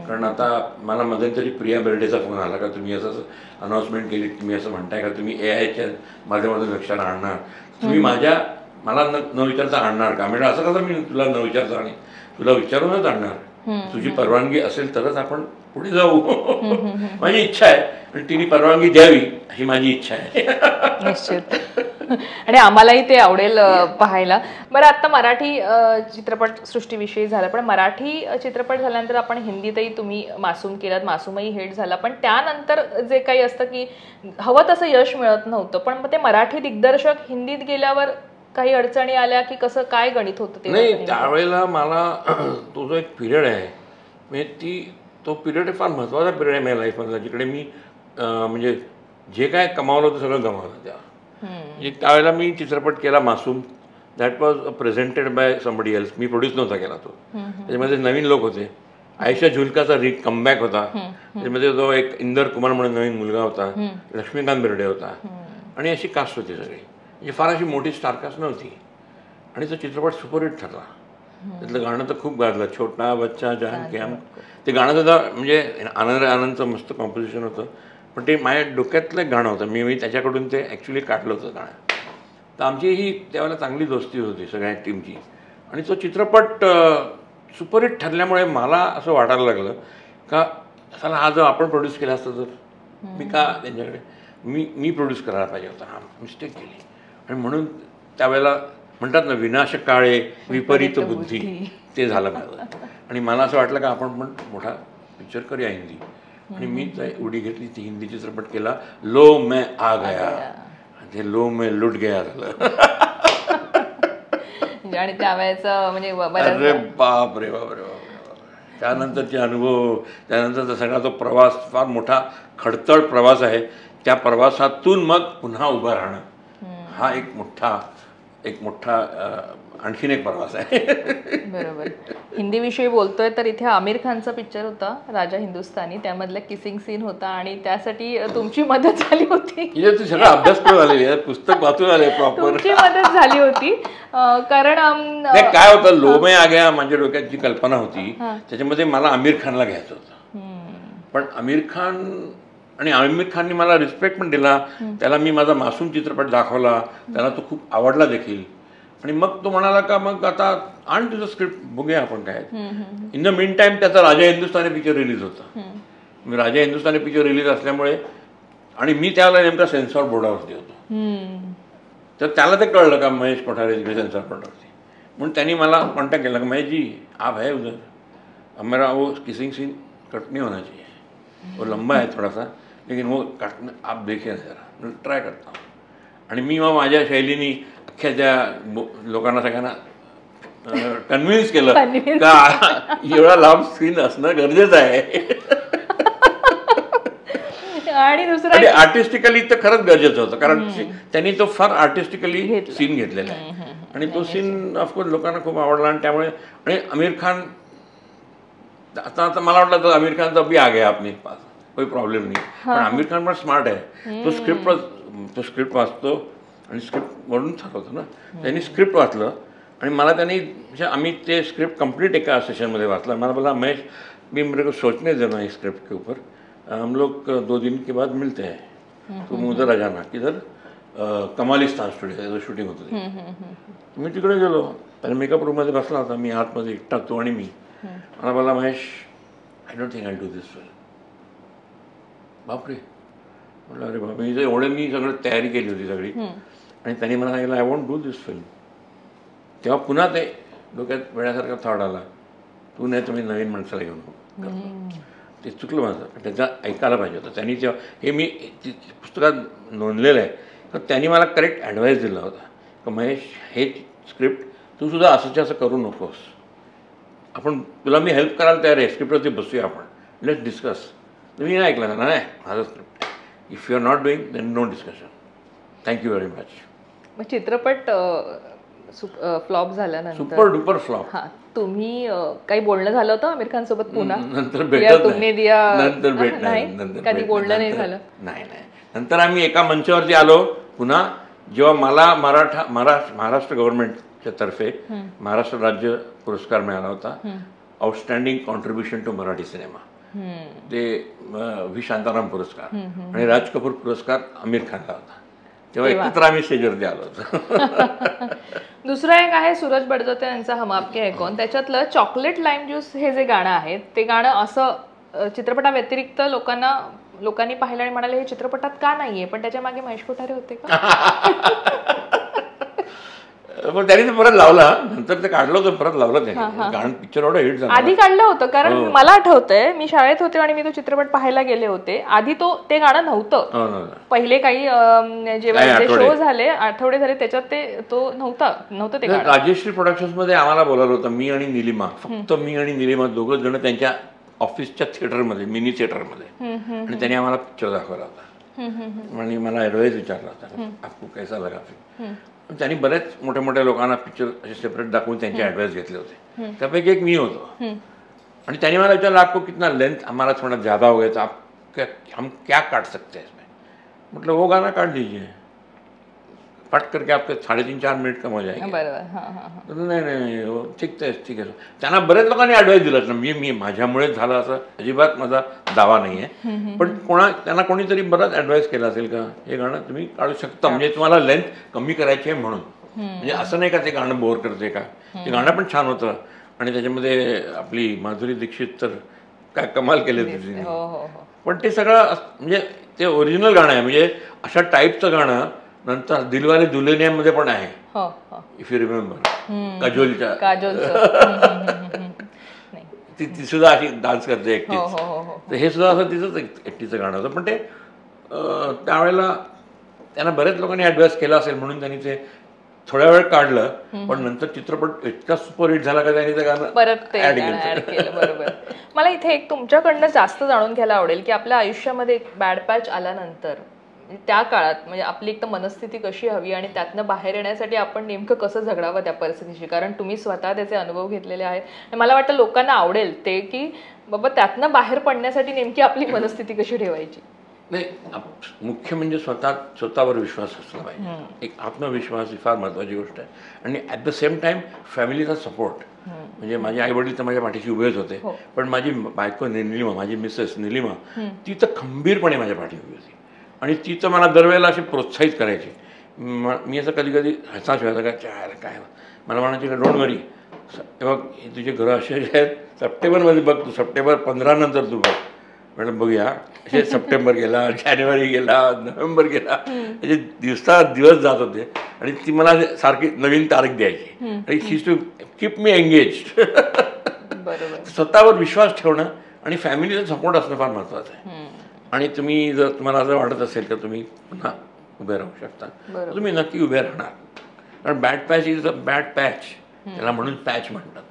कारण आता मला मध्यंतरी प्रिया बेर्डेचा फोन आला का तुम्ही असं अनाऊन्समेंट केली, तुम्ही असं म्हणताय का तुम्ही AIच्या माध्यमातून लक्षात आणणार, तुम्ही मला न विचारता आणणार का? म्हणजे असं कसं मी तुला न विचारता आणि तुला विचारूनच आणणार, तुझी परवानगी असेल तरच आपण पुढे जाऊ. माझी इच्छा आहे, आणि तिने परवानगी द्यावी ही माझी इच्छा आहे. निश्चित. आणि आम्हालाही ते आवडेल पाहायला. बरं, आता मराठी चित्रपट सृष्टीविषयी झालं, पण मराठी चित्रपट झाल्यानंतर आपण हिंदीतही तुम्ही मासूम केलात, मासूमही हिट झाला, पण त्यानंतर जे काही असतं की हवं तसं यश मिळत नव्हतं, पण मग ते मराठी दिग्दर्शक हिंदीत गेल्यावर काही अडचणी आल्या की कसं काय गणित होतं ते? नाही, त्यावेळेला मला तो जो एक पिरियड आहे म्हणजे तो पिरियड फार महत्त्वाचा पिरियड आहे माझ्या लाईफमधला, जिकडे मी म्हणजे जे काय कमावलं होतं सगळं गमावलं. म्हणजे त्यावेळेला मी चित्रपट केला मासूम, that was presented by somebody else. Me produce नव्हता केला तो. त्याच्यामध्ये नवीन लोक होते. आयशा झुल्काचा कमबॅक होता. त्याच्यामध्ये जो एक इंदर कुमार म्हणून नवीन मुलगा होता, लक्ष्मीकांत बेर्डे होता, आणि अशी कास्ट होती सगळी. म्हणजे फार अशी मोठी स्टारकास्ट नव्हती. आणि तो चित्रपट सुपरहिट ठरला. त्यातलं गाणं तर खूप गाजलं, छोटा बच्चा जहान के हम. ते गाणं सुद्धा म्हणजे आनंदचं मस्त कॉम्पोजिशन होतं, पण ते माझ्या डोक्यातलं गाणं होतं. मी त्याच्याकडून ते ॲक्च्युली काढलं होतं गाणं. तर आमची ही त्यावेळेला चांगली दोस्ती होती सगळ्या टीमची. आणि तो चित्रपट सुपरहिट ठरल्यामुळे मला असं वाटायला लागलं का चला हा जो आपण प्रोड्यूस केला असता तर मी का त्यांच्याकडे मी प्रोड्यूस करायला पाहिजे होता. हा मिस्टेक केली. आणि म्हणून त्यावेळेला म्हणतात ना विनाशकाळे विपरीत बुद्धी, ते झालं माझं. आणि मला असं वाटलं का आपण पण मोठा पिक्चर करूया हिंदी. आणि मी उडी घेतली, ती हिंदी चित्रपट केला, लो मैं आ गया. ते लो मैं लुट गया झालं. आणि त्यावेळेचं म्हणजे अरे बाप रे बाप रे बाप. त्यानंतरचे अनुभव, त्यानंतरचा सगळा तो प्रवास फार मोठा खडतळ प्रवास आहे. त्या प्रवासातून मग पुन्हा उभं राहणं हा एक मोठा आणखीन एक प्रवास आहे. बरोबर. हिंदी विषयी बोलतोय तर इथे आमिर खानचा पिक्चर होता राजा हिंदुस्तानी, त्यामधला किसिंग सीन होता, आणि त्यासाठी तुमची मदत झाली होती. सगळा अभ्यास करून आलेली, पुस्तक वाचून आले प्रॉपर. तुमची मदत झाली होती. कारण काय होतं, लो मैं आ गया माझ्या डोक्यात जी कल्पना होती त्याच्यामध्ये मला आमिर खानला घ्यायचं होतं. पण आमिर खानने मला रिस्पेक्ट पण दिला. त्याला मी माझा मासूम चित्रपट दाखवला, त्याला तो खूप आवडला देखील. आणि मग तो म्हणाला का मग आता आण तुझं स्क्रिप्ट, बघूया आपण काय. इन द मीन टाईम त्याचा राजा हिंदुस्तानी पिक्चर रिलीज होता. मी राजा हिंदुस्तानी पिक्चर रिलीज असल्यामुळे, आणि मी त्याला नेमका सेन्सॉर बोर्डावरती होतो, तर त्याला ते कळलं का महेश कोठारे सेन्सॉर बोर्डावरती. म्हणून त्यांनी मला कॉन्टॅक्ट केला का महेश जी आप है उधर, हमारा वो किसिंग सीन कट नहीं होना चाहिए, वो लंबा है थोड़ा सा, लेकिन वो काटना आप देखिए ना जरा, ट्राय करता हूँ. आणि मी मग माझ्या शैलीने अख्ख्या त्या लोकांना सगळ्यांना कन्व्हिन्स केलं का एवढा लांब सीन असणं गरजेचं आहे. आणि दुसरं आर्टिस्टिकली तर खरंच गरजेचं होतं, कारण त्यांनी तो फार आर्टिस्टिकली सीन घेतलेला आहे. आणि तो सीन ऑफकोर्स लोकांना खूप आवडला. आणि त्यामुळे आणि आमिर खान आता मला वाटलं तर आमिर खानचा भी आ गया अपने पास, कोई प्रॉब्लेम नाही. पण आमिर खान पण स्मार्ट आहे. तो स्क्रिप्ट वाचतो, आणि स्क्रिप्ट वरून ठरवतो ना. त्यांनी स्क्रिप्ट वाचलं आणि मला त्यांनी म्हणजे आम्ही ते स्क्रिप्ट कंप्लीट एका सेशनमध्ये वाचलं. मला बोला महेश भी मेरे को सोचने देना इस स्क्रिप्ट के ऊपर, हम लोग 2 दिन के बाद मिलते हैं, तुम उधर आ जाना किधर कमालिस्तान स्टुडिओ शूटिंग होतं ते. मी तिकडे गेलो. आणि मेकअप रूममध्ये बसला होता मी आतमध्ये एकटा, तो आणि मी. मला बोला Mahesh I don't think I do this film. बापरे म्हटलं अरे बाबा मी एवढं मी सगळं तयारी केली होती सगळी. आणि त्यांनी मला सांगितलं I want do this film. तेव्हा पुन्हा ते डोक्यात वेळासारखा थॉट आला, तू नाही तुम्ही नवीन माणसाला घेऊन. ते चुकलं माझं, त्याचा ऐकायला पाहिजे होतं त्यांनी. तेव्हा हे मी पुस्तकात नोंदलेलं आहे. तर त्यांनी मला करेक्ट ॲडवाईस दिला होता की महेश हे स्क्रिप्ट तू सुद्धा असंच असं करू नकोस, आपण तुला मी हेल्प करायला तयार आहे, स्क्रिप्टवरती बसूया आपण, लेट्स डिस्कस. तुम्ही नाही ऐकलं ना, नाही माझं script, if you are not doing then no discussion, thank you very much. मग चित्रपट फ्लॉप झाल्यानंतर सुपर डुपर फ्लॉप. हां, तुम्ही काही बोलणं झालं होतं आमिर खान सोबत पुन्हा? नंतर भेटत तुम्ही दिया नंतर भेट नाही, कधी बोलणं नाही झालं? नाही. नंतर आम्ही एका मंचावरती आलो पुन्हा, जेव्हा मला महाराष्ट्र गव्हर्नमेंटच्या तर्फे महाराष्ट्र राज्य पुरस्कार मिळाला होता, outstanding contribution to Marathi cinema. ते व्ही शांताराम पुरस्कार आणि राज कपूर पुरस्कार आमिर खानला होता. तेव्हा एकत्र आम्ही स्टेजवरती आलो होतो. दुसरं एक आहे सूरज बडजात्या यांचा हम आपके है कौन, त्याच्यातलं चॉकलेट लाईम ज्यूस हे जे गाणं आहे ते गाणं असं चित्रपटाव्यतिरिक्त लोकांनी पाहिलं आणि म्हणाले हे चित्रपटात का नाहीये, पण त्याच्या मागे महेश कोठारे होते का? पण त्यांनी ते परत लावला, नंतर ते काढलं होतं परत लावलं त्यांनी. गाणं पिक्चर एवढं हिट झालं. आधी काढलं होतं कारण मला आठवतंय मी शाळेत होते आणि मी तो चित्रपट पाहायला गेले होते. आधी ते गाणं नव्हतं. पहिले काही जेव्हा शो झाले, आठवडे झाले, त्याच्यात तो नव्हतं ते गाणं. राजेश्री प्रोडक्शन्स मध्ये आम्हाला बोलावलं होतं, मी आणि निलिमा, फक्त मी आणि निलिमा दोघं जण त्यांच्या ऑफिसच्या थिएटरमध्ये, मिनी थिएटरमध्ये, आणि त्यांनी आम्हाला पिक्चर दाखवला होता आणि मला ॲडवाईस विचारला होता आपको कैसा लगा फिल्म. त्यांनी बरेच मोठ्या मोठ्या लोकांना पिक्चर असे सेपरेट दाखवून त्यांचे ॲडवाईस घेतले होते. त्यापैकी एक मी होतो. आणि त्यांनी मला विचारलं आपको कितना लेंथ हमारा थोड़ा ज़्यादा हो गया तो आप हम क्या काट सकते हैं इसमें. मतलब वो गाना काट दीजिए, पट करके आपके 3.5-4 मिनिट कम हो जाएंगे. नाही ठीक आहे. त्यांना बरेच लोकांनी ॲडवाईस दिला ना. मी माझ्यामुळे झालं असं अजिबात माझा दावा नाही आहे, पण त्यांना कोणीतरी बराच ॲडवाईस केला असेल का हे गाणं तुम्ही काढू शकता, म्हणजे तुम्हाला लेंथ कमी करायची आहे म्हणून. म्हणजे असं नाही का ते गाणं बोर करते का, ते गाणं पण छान होतं. आणि त्याच्यामध्ये आपली माधुरी दीक्षित तर काय कमाल केले तिने. पण ते सगळं म्हणजे ते ओरिजिनल गाणं आहे, म्हणजे अशा टाईपचं गाणं नंतर दिलवाले दुल्हनिया मध्ये पण आहे, इफ यू रिमेंबर, काजोलच्या. ती सुद्धा अशी डान्स करते एकटीच. तर हे सुद्धा असं तिचंच एकटीचं गाणं होतं. पण ते त्यावेळेला त्यांना बऱ्याच लोकांनी ॲडवाईस केला असेल म्हणून त्यांनी ते थोड्या वेळ काढलं, पण नंतर चित्रपट इतका सुपरहिट झाला का त्यांनी ते गाणं परत ऍड केलं. बरोबर. मला इथे एक तुमच्याकडनं जास्त जाणून घ्यायला आवडेल की आपल्या आयुष्यामध्ये एक बॅड पॅच आल्यानंतर त्या काळात म्हणजे आपली एक तर मनस्थिती कशी हवी आणि त्यातनं बाहेर येण्यासाठी आपण नेमकं कसं झगडावं त्या परिस्थितीशी, कारण तुम्ही स्वतः त्याचे अनुभव घेतलेले आहेत. आणि मला वाटतं लोकांना आवडेल ते की बाबा त्यातनं बाहेर पडण्यासाठी नेमकी आपली मनस्थिती कशी ठेवायची. नाही, मुख्य म्हणजे स्वतःवर विश्वास असला पाहिजे. एक आत्मविश्वास ही फार महत्त्वाची गोष्ट आहे. आणि ॲट द सेम टाईम फॅमिलीचा सपोर्ट. म्हणजे माझे आई वडील तर माझ्या पाठीशी उभेच होते, पण माझी बायको निलिमा, माझी मिसेस निलिमा, ती तर खंबीरपणे माझ्या पाठी उभी होती आणि ती तर मला दरवेळेला अशी प्रोत्साहित करायची. मी असं कधी कधी हसाच व्हायचा काय मला म्हणायची का डोंट वरी, बघ तुझे घरं असे आहेत, सप्टेंबरमध्ये बघ तू, सप्टेंबर 15 नंतर तू बघ. म्हटलं बघूया. असे सप्टेंबर गेला, जानेवारी गेला, नोव्हेंबर गेला, म्हणजे दिवस जात होते आणि ती मला सारखी नवीन तारीख द्यायची आणि शी टू कीप मी एंगेज्ड. स्वतःवर विश्वास ठेवणं आणि फॅमिलीचा सपोर्ट असणं फार महत्त्वाचं आहे. आणि तुम्ही जर तुम्हाला असं वाटत असेल तर तुम्ही पुन्हा उभे राहू शकता, तुम्ही नक्की उभे राहणार. कारण bad patch is a bad patch, त्याला म्हणून पॅच म्हणतात.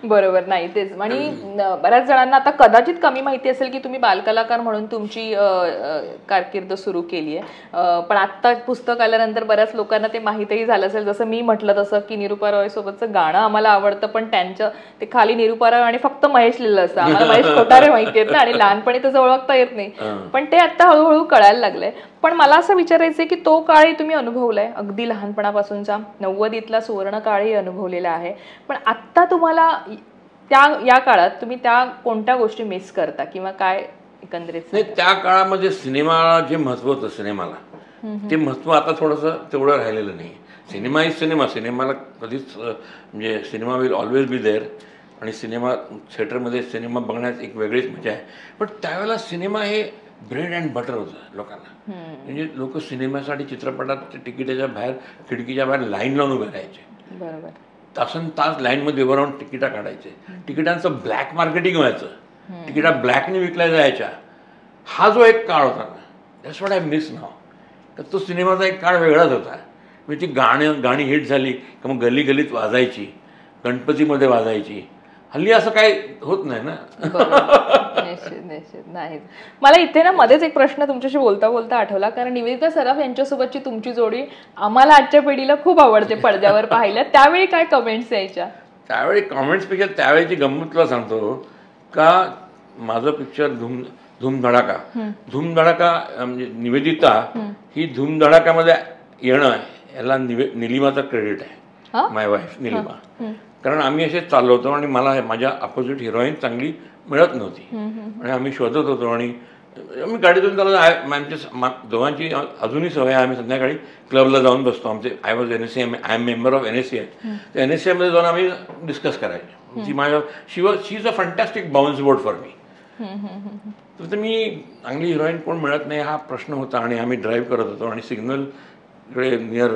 बरोबर. नाही तेच. आणि बऱ्याच जणांना आता कदाचित कमी माहिती असेल की तुम्ही बालकलाकार म्हणून तुमची कारकीर्द सुरू केली आहे, पण आत्ता पुस्तक आल्यानंतर बऱ्याच लोकांना ते माहितीही झालं असेल. जसं मी म्हटलं तसं की निरुपा रॉय सोबतचं गाणं आम्हाला आवडतं, पण त्यांचं ते खाली निरुपा रॉय आणि फक्त महेश लिहिलं असतं. आम्हाला महेश कोठारे माहिती आहेत ना, आणि लहानपणी तसं ओळखता येत नाही, पण ते आता हळूहळू कळायला लागलंय. पण मला असं विचारायचं आहे की तो काळही तुम्ही अनुभवलाय, अगदी लहानपणापासूनचा 90तला सुवर्ण काळही अनुभवलेला आहे, पण आत्ता तुम्हाला या काळात तुम्ही त्या कोणत्या गोष्टी मिस करता किंवा काय एकंदरीत? नाही, त्या काळामध्ये सिनेमाला जे महत्त्व होतं सिनेमाला, ते महत्त्व आता थोडंसं तेवढं राहिलेलं नाही. सिनेमा इज सिनेमा, सिनेमाला कधीच म्हणजे cinema will always be there, आणि सिनेमा थिएटरमध्ये सिनेमा बघण्यात एक वेगळीच मजा आहे. पण त्यावेळेला सिनेमा हे ब्रेड अँड बटर होतं लोकांना. म्हणजे लोक सिनेमासाठी चित्रपटात तिकिटाच्या बाहेर, खिडकीच्या बाहेर लाईन लावून उभे राहायचे. बरोबर. तासन तास लाईनमध्ये उभं राहून तिकिटा काढायचे. तिकिटांचं ब्लॅक मार्केटिंग व्हायचं, तिकिटा ब्लॅकने विकल्या जायच्या. हा जो एक काळ होता ना, दॅट्स व्हॉट आय मिस नाव. तर तो सिनेमाचा एक काळ वेगळाच होता. म्हणजे ती गाणी हिट झाली का मग गल्ली गल्लीत वाजायची, गणपतीमध्ये वाजायची. हल्ली असं काही होत नाही ना. निश्चित नाही. मला इथे ना मध्येच एक प्रश्न तुमच्याशी बोलता बोलता आठवला, कारण निवेदिता सराफ यांच्यासोबतची तुमची जोडी आम्हाला आजच्या पिढीला खूप आवडते पडद्यावर पाहिलं. त्यावेळी काय कमेंट्स यायच्या? त्यावेळी कमेंट्सपेक्षा त्यावेळीची गंमत तुला सांगतो का. माझं पिक्चर धूमधडाका, म्हणजे निवेदिता ही धूमधडाकामध्ये येणं याला निलिमाचं क्रेडिट आहे, माय वाईफ निलिमा. कारण आम्ही असे चाललो होतो आणि मला माझ्या अपोजिट हिरोईन चांगली मिळत नव्हती आणि आम्ही शोधत होतो. आणि आम्ही गाडीतून चाललो. आमच्या दोघांची अजूनही सवय आहे, आम्ही संध्याकाळी क्लबला जाऊन बसतो. आमचे I was NSA, I am member of NSA आहे. त्या NSAमध्ये जाऊन आम्ही डिस्कस करायचो. ती माझ्या she is a fantastic bounce board for me. तर मी चांगली हिरोईन कोण मिळत नाही हा प्रश्न होता. आणि आम्ही ड्राईव्ह करत होतो आणि सिग्नल इकडे नियर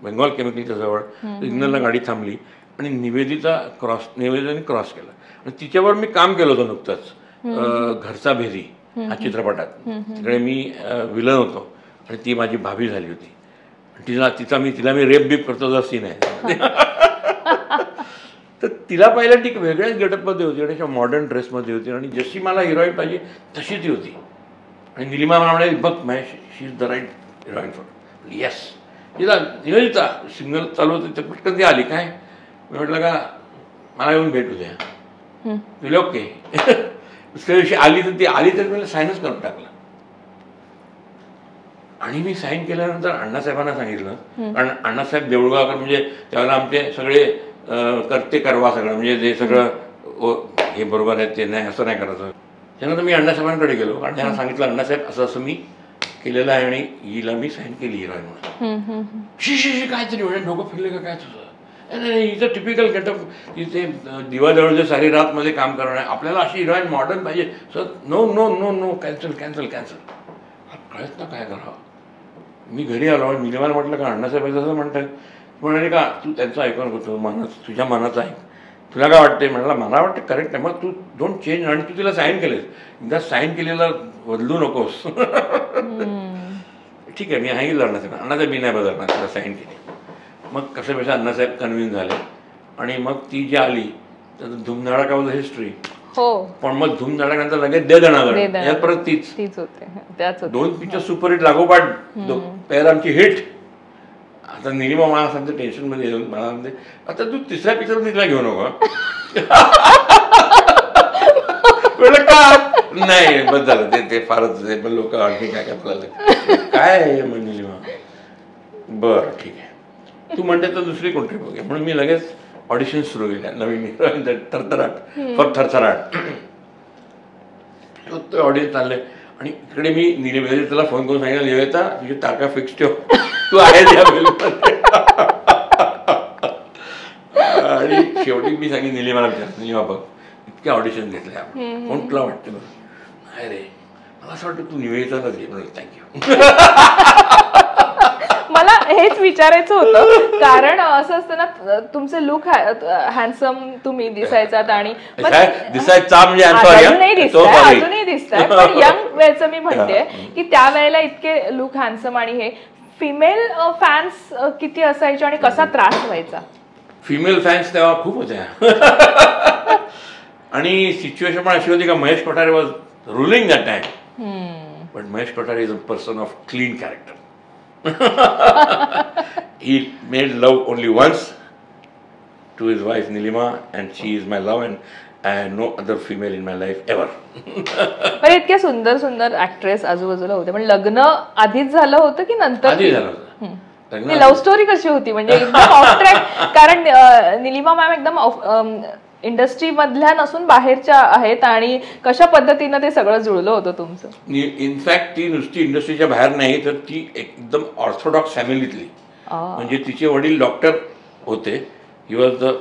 बेंगॉल केमिकलच्या जवळ सिग्नलला गाडी थांबली आणि निवेदिताने क्रॉस केला. आणि तिच्यावर मी काम केलं होतं नुकतंच, घरचा भेदी हा चित्रपटात. तिकडे मी विलन होतो आणि ती माझी भाभी झाली होती. तिला मी रेप बीप करतो जो सीन आहे. तर तिला पाहिलं ती वेगळ्याच गेटअपमध्ये होती आणि मॉडर्न ड्रेसमध्ये होती आणि जशी मला हिरोईन पाहिजे तशी ती होती. आणि निलिमा मला म्हणाली, बघ she is the right heroine for. Yes. तिला निवेदिता सिग्नल चालू होतं, तर पटकन ती आली. काय मी म्हटलं का मला येऊन भेटू द्या. तुला ओके. दुसऱ्या दिवशी आली तर मला साईनच करून टाकलं. आणि मी साईन केल्यानंतर अण्णासाहेबांना सांगितलं, कारण अण्णासाहेब देऊळगावकर म्हणजे त्यावेळेला आमचे सगळे करते करवा सगळं, म्हणजे जे सगळं हे बरोबर आहे ते नाही असं नाही करायचं. त्यानंतर मी अण्णासाहेबांकडे गेलो आणि त्यांना सांगितलं, अण्णासाहेब असं असं मी केलेलं आहे आणि हिला मी साईन केली हिरोईन म्हणून. शी काहीतरी म्हणजे डोकं फिरले का काय तुझं? नाही, हिचं टिपिकल गेटअप, तिथे दिवाजवळच्या सारी रातमध्ये काम करणं आहे, आपल्याला अशी हिरोईन मॉडर्न पाहिजे. Sir no no no no cancel cancel cancel. कळत ना काय करावं. मी घरी आलो आणि निलिमाला म्हटलं का अण्णासाहेब असं म्हणतात. म्हणाले का तू त्यांचं ऐकून होतो, तुझ्या मनाचं ऐक, तुला काय वाटते? म्हणाला मला वाटतं करेक्ट आहे. मग तू डोंट चेंज. आणि तू तिला साईन केलेस, एकदा साईन केलेलं बदलू नकोस. ठीक आहे, मी सांगितलं अण्णासाहेब मी नाही बदलणार, तिला साईन केली. मग कसं अण्णासाहेब कन्व्हिन्स झाले आणि मग ती जी आली तर धूमधडाका वॉज हिस्ट्री. पण मग धूमधडाकानंतर लगेच दे दणादण यात परत तीच होते. 2 पिक्चर सुपरहिट लागोपाठ, पहिला आमची हिट. आता निलिमा मला सांगते टेन्शनमध्ये येऊन मला म्हणते, आता तू तिसऱ्या पिक्चर तिला घेऊ नको. का नाही बस झालं ते फारच लोक आणखी काय काय आहे मग निलिमा. बरं ठीक आहे, तू म्हणते तर दुसरी कोणतरी बघूया. म्हणून मी लगेच ऑडिशन सुरू केल्या नवीन थरथराट फॉर थरथराट. ते ऑडिशन चालले आणि इकडे मी निलिमेला फोन करून सांगितलं, निवेदिता तुझी तारखा फिक्स ठेव, तू आहे त्या बिलमध्ये. आणि शेवटी मी सांगितलं निलिमाला विचारतो, निलिमा बघ इतक्या ऑडिशन घेतल्या, कोण तुला वाटतं बघ. नाही रे मला असं वाटतं तू निवेदितालाच घे. म्हणून थँक्यू. मला हेच विचारायचं होतं, कारण असं असतं ना तुमचे लुक हँडसम तुम्ही दिसायचात आणि अजूनही दिसताय. पण यंग वेळचं मी म्हणते की त्यावेळेला इतके लुक हँडसम आणि हे फिमेल फॅन्स किती असायचे आणि कसा त्रास व्हायचा? फिमेल फॅन्स तेव्हा खूप होत्या. आणि सिच्युएशन पण अशी होती का Mahesh Kothare was ruling that time. But Mahesh Kothare is a person of clean character. He made love only once to his wife Nilima, and she is my love, and I have no other female in my life ever. पण इतक्या सुंदर सुंदर actress आजूबाजूला होते, पण लग्न आधीच झालं होतं की नंतर? आधी झालं होतं. लव्ह स्टोरी कशी होती म्हणजे एकदम ऑफ ट्रॅक? कारण निलिमा मॅम एकदम इंडस्ट्री मधल्या नसून बाहेरच्या आहेत, आणि कशा पद्धतीनं ते सगळं जुळलं होतं तुमचं? इनफॅक्ट ती नुसती इंडस्ट्रीच्या बाहेर नाही, तर ती एकदम ऑर्थोडॉक्स फॅमिलीतली. म्हणजे तिचे वडील डॉक्टर होते. He was the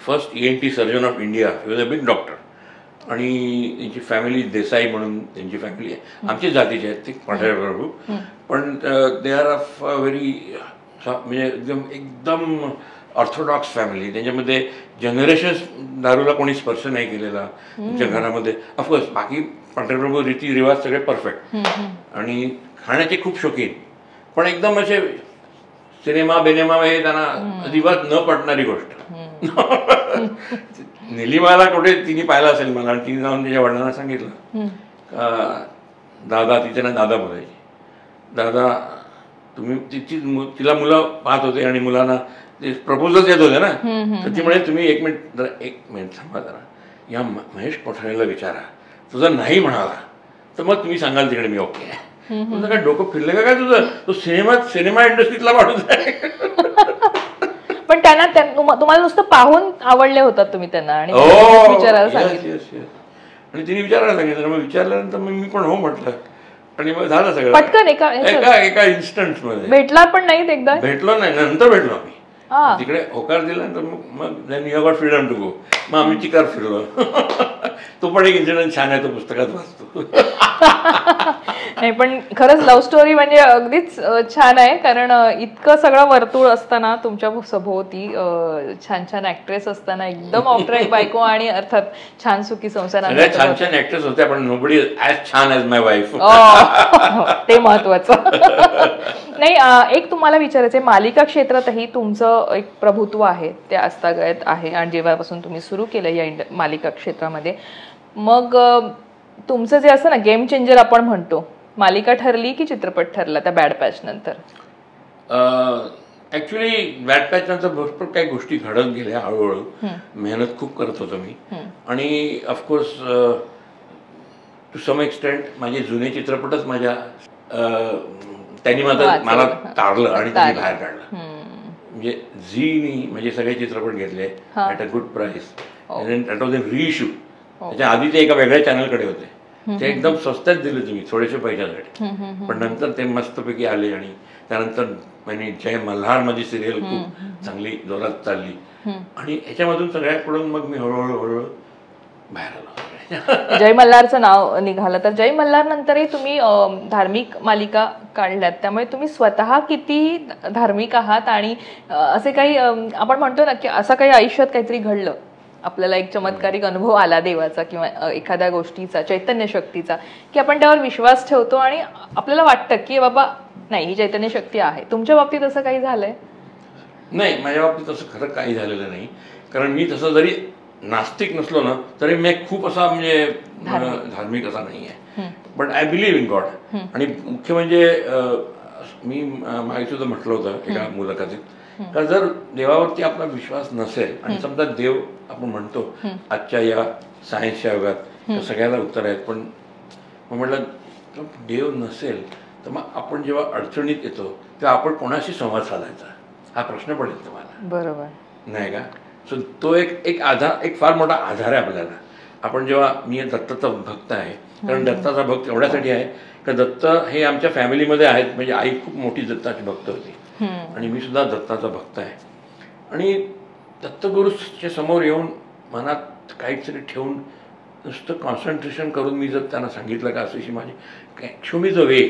first ENT surgeon of India. He was a big doctor. आणि त्यांची फॅमिली देसाई म्हणून त्यांची फॅमिली आहे, आमच्याच जातीची आहेत ते पांढरे प्रभू. पण दे आर ऑफ व्हेरी म्हणजे एकदम ऑर्थोडॉक्स फॅमिली. त्याच्यामध्ये जनरेशन्स दारूला कोणी स्पर्श नाही केलेला त्यांच्या घरामध्ये. ऑफकोर्स बाकी पांढरे प्रभू रीती रिवाज सगळे परफेक्ट, आणि खाण्याचे खूप शौकीन. पण एकदम असे सिनेमा बेनेमा हे त्यांना अजिबात न पटणारी गोष्ट. निलिमाला कुठे तिने पाहिलं असेल मला, आणि तिने जाऊन तिच्या वडिलांना सांगितलं का दादा, तिचे ना दादा बोलायचे, दादा तुम्ही तिला मुलं पाहत होते आणि मुलांना ते प्रपोजल्स येत होते ना, तर ती म्हणे तुम्ही एक मिनिट थांबा जरा, या महेश कोठारेला विचारा, तुझं नाही म्हणाला तर मग तुम्ही सांगाल तिकडे मी ओके आहे. तुझं काय डोकं फिरलं का काय तुझं? तो सिनेमा इंडस्ट्रीतला माणूस आहे. पण त्यांना तुम्हाला नुसतं पाहून आवडले होतात तुम्ही त्यांना, आणि विचारायला सांगितलं. आणि तिने विचारायला सांगितलं. मग विचारल्यानंतर मग मी पण हो म्हटलं, आणि मग झालं सगळं पटकन एका इन्स्टंट मध्ये. भेटला पण नाही एकदा? भेटलो नाही, नंतर भेटलो आम्ही तिकडे. होकार दिल्यानंतर मग then you got freedom to go. मग आम्ही चिकार फिरलो. तो पण एक इन्सिडेंट छान आहे, तो पुस्तकात वाचतो. नाही पण खरंच लव्ह स्टोरी म्हणजे अगदीच छान आहे, कारण इतकं सगळं वर्तुळ असताना तुमच्या सभोवती छान छान ऍक्ट्रेस असताना एकदम ऑफ ट्रॅक बायको, आणि अर्थात छान सुखी संसार. छान छान ऍक्ट्रेस होत्या, पण नोबडी ॲज छान ॲज माय वाईफ. ते महत्वाचं. नाही, एक तुम्हाला विचारायचंय, मालिका क्षेत्रातही तुमचं एक प्रभुत्व आहे, ते आजतागत आहे, आणि जेव्हापासून तुम्ही सुरू केलं या मालिका क्षेत्रामध्ये, मग तुमचं जे असं ना गेम चेंजर आपण म्हणतो, मालिका ठरली की चित्रपट ठरला त्या बॅड पॅच नंतर? ऍक्च्युली बॅड पॅच नंतर भरपूर काही गोष्टी घडत गेल्या हळूहळू. मेहनत खूप करत होतो मी, आणि ऑफकोर्स टू सम एक्सटेंट माझे जुने चित्रपटच माझ्या त्यांनी मला तारलं आणि त्यांनी बाहेर काढलं. म्हणजे झीनी म्हणजे सगळे चित्रपट घेतले at a good price. That was a reissue. त्याच्या आधी ते एका वेगळ्या चॅनलकडे होते, ते एकदम स्वस्तात दिले तुम्ही थोडेसे पैशासाठी. पण नंतर ते मस्तपैकी आले, आणि त्यानंतर म्हणजे जय मल्हार माझी सिरियल खूप चांगली जोरात चालली, आणि ह्याच्यामधून सगळ्याकडून मग मी हळूहळू बाहेर आलो. जय मल्हारचं नाव निघालं, तर जय मल्हार नंतरही तुम्ही धार्मिक मालिका काढल्यात, त्यामुळे तुम्ही स्वतः किती धार्मिक आहात, आणि असे काही आपण म्हणतो ना की असं काही आयुष्यात काहीतरी घडलं, आपल्याला एक चमत्कारिक अनुभव आला देवाचा किंवा एखाद्या गोष्टीचा, चैतन्य शक्तीचा, की आपण त्यावर विश्वास ठेवतो आणि आपल्याला वाटतं की बाबा नाही ही चैतन्य शक्ती आहे. तुमच्या बाबतीत असं काही झालंय? नाही, माझ्या बाबतीत असं खरं काही झालेलं नाही, कारण मी तसं जरी नास्तिक नसलो ना तरी मी खूप असा म्हणजे धार्मिक असा नाही आहे, but I believe in God. आणि मुख्य म्हणजे मी मागे सुद्धा म्हटलं होतं एका मुलाखतीत, का जर देवावरती आपला विश्वास नसेल, आणि समजा देव आपण म्हणतो आजच्या या सायन्सच्या युगात सगळ्याला उत्तर आहेत, पण मग म्हटलं देव नसेल तर मग आपण जेव्हा अडचणीत येतो तेव्हा आपण कोणाशी संवाद साधायचा हा प्रश्न पडेल तुम्हाला, बरोबर नाही का? सो तो एक आधार, एक फार मोठा आधार आहे आपल्याला. आपण जेव्हा मी दत्ताचा भक्त आहे, कारण दत्ताचा भक्त एवढ्यासाठी आहे का दत्त हे आमच्या फॅमिलीमध्ये आहेत. म्हणजे आई खूप मोठी दत्ताची भक्त होती, आणि मी सुद्धा दत्ताचा भक्त आहे. आणि दत्तगुरूच्या समोर येऊन मनात काहीतरी ठेवून नुसतं कॉन्सन्ट्रेशन करून मी जर त्यांना सांगितलं का अशी माझी शो मी जो वे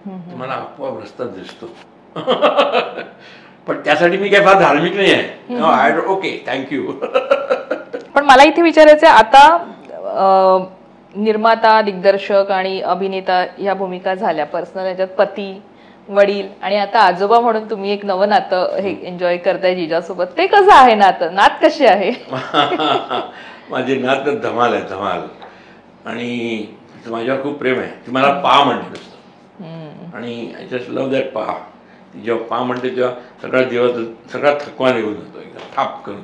मला आपोआप रस्ता दिसतो. पण त्यासाठी मी काय फार धार्मिक नाही आहे. Okay, thank you. पण मला इथे विचारायचं, आता निर्माता, दिग्दर्शक आणि अभिनेता या भूमिका झाल्या, पर्सनल याच्यात पती, वडील, आणि आता आजोबा म्हणून तुम्ही एक नवं नातं हे एन्जॉय करताय जिजासोबत. ते कसं आहे नातं? नात कशी आहे? माझी नात धमाल आहे, धमाल. आणि माझ्यावर खूप प्रेम आहे. ती मला पा म्हणते नुसतं, आणि आय जस्ट लव्ह दॅट पा. जेव्हा पा म्हणते तेव्हा सगळा थकवा निघून जातो एकदम थाप करून.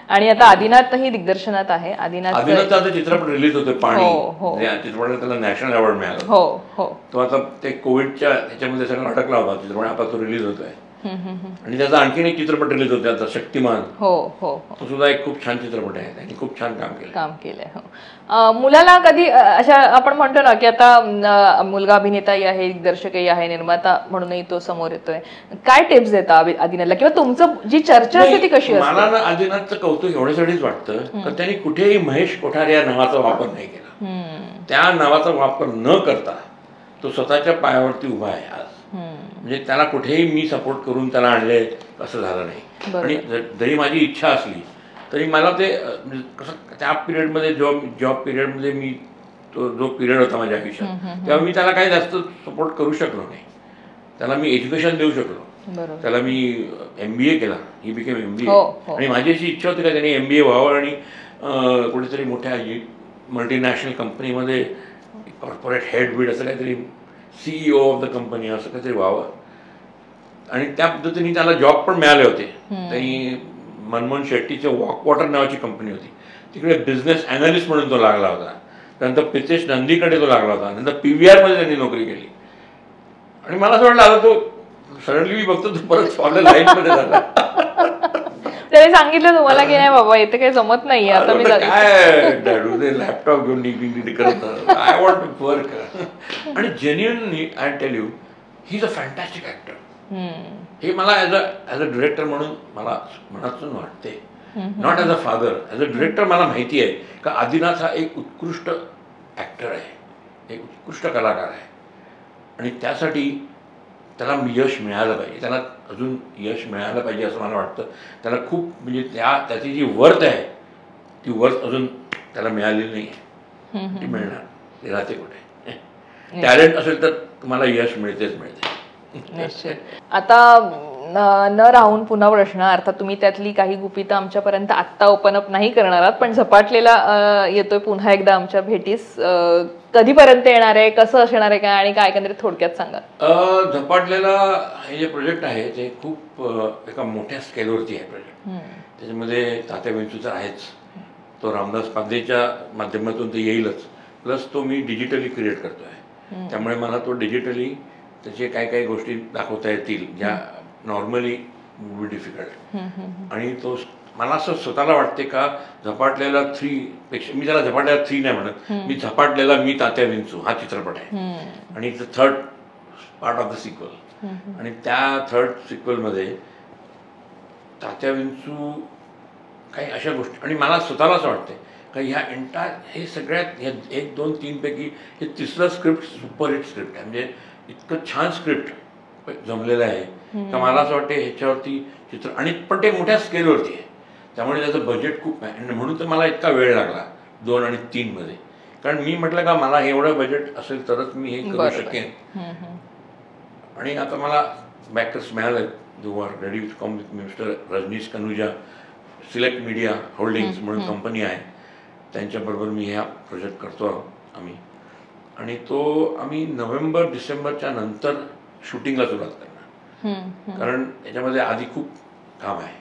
आणि आता आदिनाथही दिग्दर्शनात आहे. आदिनाथचा आता चित्रपट रिलीज होतोय पाणी. हो. चित्रपटाला त्याला नॅशनल अवॉर्ड मिळाला. हो. तो आता ते कोविडच्या त्याच्यामध्ये सगळं अटकला होता चित्रपट. आता तो रिलीज होतोय. आणि त्याचा आणखीन एक चित्रपट रिलीज होते आता, शक्तिमान. हो. तो सुद्धा एक खूप छान चित्रपट आहे. त्यांनी खूप छान काम केलंय. हो. मुलाला कधी अशा आपण म्हणतो ना की आता मुलगा अभिनेताही आहे, दिग्दर्शकही आहे, निर्माता म्हणूनही तो समोर येतोय, काय टिप्स देता आदिनाथला किंवा तुमचं जी चर्चा असते ती कशी असते? मला ना आदिनाथचं कौतुक एवढ्यासाठीच वाटतं की त्यांनी कुठेही महेश कोठारे या नावाचा वापर नाही केला. त्या नावाचा वापर न करता तो स्वतःच्या पायावरती उभा आहे आज. म्हणजे त्याला कुठेही मी सपोर्ट करून त्याला आणले असं झालं नाही. आणि जरी माझी इच्छा असली तरी मला ते कसं त्या पिरियडमध्ये जॉब पिरियडमध्ये मी तो जो पिरियड होता माझ्या आयुष्यात तेव्हा मी त्याला काही जास्त सपोर्ट करू शकलो नाही. त्याला मी एज्युकेशन देऊ शकलो. त्याला मी MBA केला. He became MBA. आणि माझी अशी इच्छा होती का त्यांनी MBA व्हावं आणि कुठेतरी मोठ्या मल्टीनॅशनल कंपनीमध्ये कॉर्पोरेट हेड बीड असं काहीतरी CEO ऑफ द कंपनी असं काहीतरी व्हावं. आणि त्या पद्धतीने त्याला जॉब पण मिळाले होते. त्यांनी मनमोहन शेट्टीचे वॉटर नावाची कंपनी होती, तिकडे बिझनेस अॅनालिस्ट म्हणून तो लागला होता. त्यानंतर प्रितेश नंदीकडे तो लागला होता. नंतर PVR मध्ये त्यांनी नोकरी केली. आणि मला असं वाटलं आता तो सडनली मी बघतो तो परत आपल्या लाईफमध्ये झाला. त्याने सांगितलं तुम्हाला की नाही बाबा इथे काही जमत नाही आता मी काय लॅपटॉप घेऊन निघून करत आय वॉन्ट टू वर्क. आणि genuinely I tell you he is a fantastic actor. हे मला ॲज अ डिरेक्टर म्हणून मला मनातून वाटते. Not as a father, as a director मला माहिती आहे का आदिनाथ हा एक उत्कृष्ट ॲक्टर आहे, एक उत्कृष्ट कलाकार आहे. आणि त्यासाठी त्याला यश मिळालं पाहिजे, त्याला अजून यश मिळालं पाहिजे असं मला वाटतं. त्याला खूप म्हणजे त्याची जी वर्थ आहे ती वर्थ अजून त्याला मिळालेली नाही आहे. ती मिळणार, ते राहते कुठे. टॅलेंट असेल तर तुम्हाला यश मिळतेच मिळते. आता न राहून पुन्हा प्रश्न, अर्थात तुम्ही त्यातली काही गुपितं आमच्यापर्यंत आत्ता ओपन अप नाही करणार आहात, पण झपाटलेला येतोय पुन्हा एकदा आमच्या भेटीस. कधीपर्यंत येणार आहे, कसं असणार आहे काय, आणि काय एकंदरीत थोडक्यात सांगा. झपाटलेला हे जे प्रोजेक्ट आहे ते खूप एका मोठ्या स्केलवरती आहे प्रोजेक्ट. त्याच्यामध्ये तात्या विंचूचा आहेच, तो रामदास पांदेच्या माध्यमातून ते येईलच, प्लस तो मी डिजिटली क्रिएट करतो आहे. त्यामुळे मला तो डिजिटली त्याचे काही गोष्टी दाखवता येतील ज्या नॉर्मली वुड बी डिफिकल्ट. आणि तो मला असं स्वतःला वाटते का झपाटलेला 3 पेक्षा, मी त्याला झपाटलेला 3 नाही म्हणत, मी झपाटलेला मी तात्या विंचू हा चित्रपट आहे. आणि it's the 3rd part of the sequel. आणि त्या 3rd सिक्वलमध्ये तात्या विंचू काही अशा गोष्टी, आणि मला स्वतःला असं वाटते का ह्या हे सगळ्यात 1, 2, 3 पैकी हे तिसरं स्क्रिप्ट सुपरहिट स्क्रिप्ट आहे. म्हणजे इतकं छान स्क्रिप्ट जमलेलं आहे का मला असं वाटतं ह्याच्यावरती चित्र, आणि पण ते मोठ्या स्केलवरती आहे त्यामुळे त्याचं बजेट खूप आहे. आणि म्हणून तर मला इतका वेळ लागला 2 आणि 3 मध्ये, कारण मी म्हटलं का मला एवढं बजेट असेल तरच मी हे करू शकेन. आणि आता मला बॅकर्स मिळाले जो are ready to come with mister Rajneesh Kanuja. Select media holdings म्हणून कंपनी आहे, त्यांच्याबरोबर मी ह्या प्रोजेक्ट करतो आम्ही. आणि तो आम्ही नोव्हेंबर-डिसेंबरच्या नंतर शूटिंगला सुरुवात करणार, कारण त्याच्यामध्ये आधी खूप काम आहे.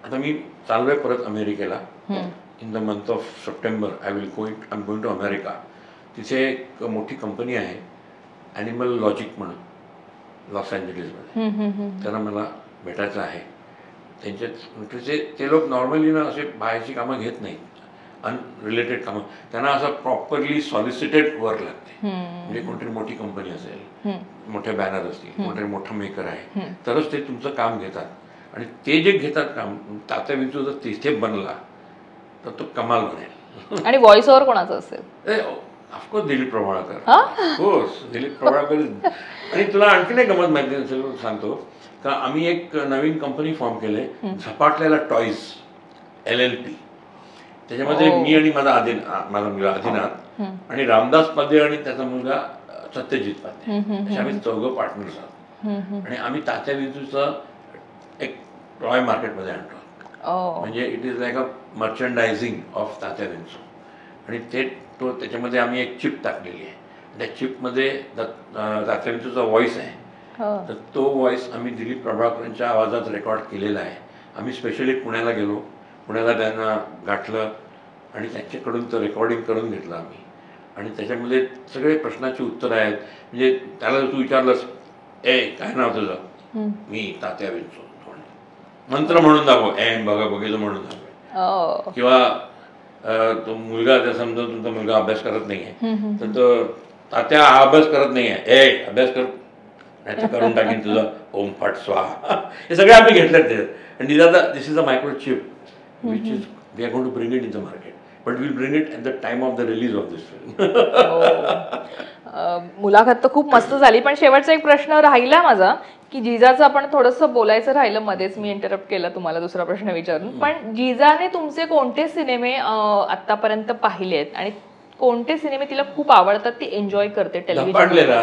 आता मी चाललो आहे परत अमेरिकेला. In the month of September I am going to America. तिथे एक मोठी कंपनी आहे ॲनिमल लॉजिक म्हणून लॉस एंजलिसमध्ये. त्यांना मला भेटायचं आहे. ते लोक नॉर्मली ना असे बाहेरची कामं घेत नाहीत, अनरिलेटेड कामं. त्यांना असं प्रॉपरली सॉलिसिटेड वर्क लागते. म्हणजे कोणतरी मोठी कंपनी असेल, मोठे बॅनर असतील, कोणतरी मोठा मेकर आहे, तरच ते तुमचं काम घेतात. आणि ते जे घेतात काम, तात्या विंचू जर तिथे बनला तर तो कमाल बनेल. आणि व्हॉइस ओव्हर कोणाचं असेल? ऑफकोर्स दिलीप प्रभावळकर. ऑफकोर्स दिलीप प्रभावळकर. आणि तुला आणखीन एक गमत माहिती असेल सांगतो का, आम्ही एक नवीन कंपनी फॉर्म केले, झपाटलेला टॉईज LLP. त्याच्यामध्ये मी आणि माझा मुलगा आदिनाथ आणि रामदास पांदे आणि त्याचा मुलगा सत्यजित पांदे, असे आम्ही 4 पार्टनर्स आहोत. आणि आम्ही तात्या विंचूचं एक टॉय मार्केटमध्ये आणतो. म्हणजे it is like a merchandising of Tatya Vinchu. आणि त्याच्यामध्ये आम्ही एक चिप टाकलेली आहे. त्या चिपमध्ये तात्या विंचूचा व्हॉइस आहे. तर तो व्हॉइस आम्ही दिलीप प्रभाकरांच्या आवाजात रेकॉर्ड केलेला आहे. आम्ही स्पेशली पुण्याला गेलो, पुण्याला त्यांना गाठलं आणि त्यांच्याकडून तो रेकॉर्डिंग करून घेतलं आम्ही. आणि त्याच्यामध्ये सगळे प्रश्नाची उत्तरं आहेत. म्हणजे त्याला तू विचारलंस काय नाव तुझं, मी तात्या विंचू, मंत्र म्हणून दाखव, बघा बघितलं म्हणून दाखव. किंवा तो मुलगा, त्या समजा तुमचा मुलगा अभ्यास करत नाहीये तर तो तात्या हा अभ्यास करत नाहीये, अभ्यास कर, नाही करून टाकीन तुझं, ओम फट स्वाहा. हे सगळे आम्ही घेतलेत त्याच्यात. आणि this is a microchip which is we are going to bring it in the market, but will bring it at the time of the release of this film. मुलाखत तर खूप मस्त झाली, पण शेवटचा एक प्रश्न राहिला माझा की जिजाचं आपण थोडंसं बोलायचं राहिलं मध्येच, मी इंटरप्ट केला तुम्हाला दुसरा प्रश्न विचारून. पण जिजाने तुमचे कोणते सिनेमे आतापर्यंत पाहिलेत आणि कोणते सिनेमे तिला खूप आवडतात, ती एन्जॉय करते टेलिव्हिजन?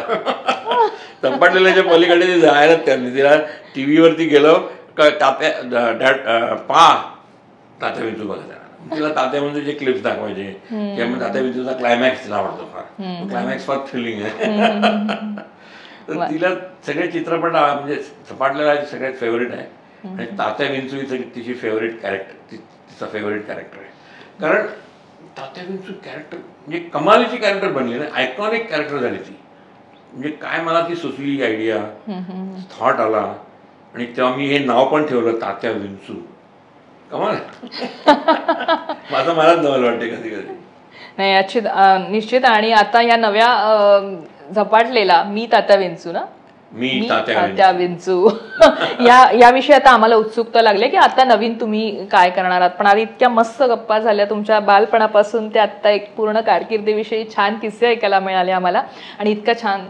तंपाटलेल्याच्या पलीकडे ती जायलाच त्यांनी, तिला टीव्हीवरती गेलो का तात्या विंचू बघायला, तिला तात्या म्हणजे जे क्लिप्स दाखवायचे किंवा तात्या विंचूचा क्लायमॅक्स तिला आवडतो फार. क्लायमॅक्स फार थ्रिलिंग आहे. तर तिला सगळे चित्रपट म्हणजे झपाटलेला सगळ्यात फेवरेट आहे. आणि तात्या विंचू ही तिची फेवरेट कॅरेक्टर, तिचा फेवरेट कॅरेक्टर आहे. कारण तात्या विंचू कॅरेक्टर म्हणजे कमालीची कॅरेक्टर बनली ना, आयकॉनिक कॅरेक्टर झाली ती. म्हणजे काय मला ती सुचली आयडिया, थॉट आला आणि तेव्हा मी हे नाव पण ठेवलं तात्या विंचू. कमाल माझं मलाच नवल वाटते कधी कधी. नाही निश्चित. आणि आता या नव्या झपाटलेला मी तात्या विंचू ना, मी तात्या विंचू याविषयी आता आम्हाला उत्सुकता लागली की आता नवीन तुम्ही काय करणार आहात. पण आधी इतक्या मस्त गप्पा झाल्या तुमच्या बालपणापासून ते आता एक पूर्ण कारकिर्दीविषयी छान किस्से ऐकायला मिळाले आम्हाला. आणि इतका छान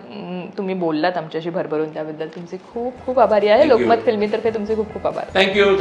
तुम्ही बोललात आमच्याशी भरभरून, त्याबद्दल तुमचे खूप खूप आभारी आहे. लोकमत फिल्मीतर्फे तुमचे खूप खूप आभार. थँक्यू.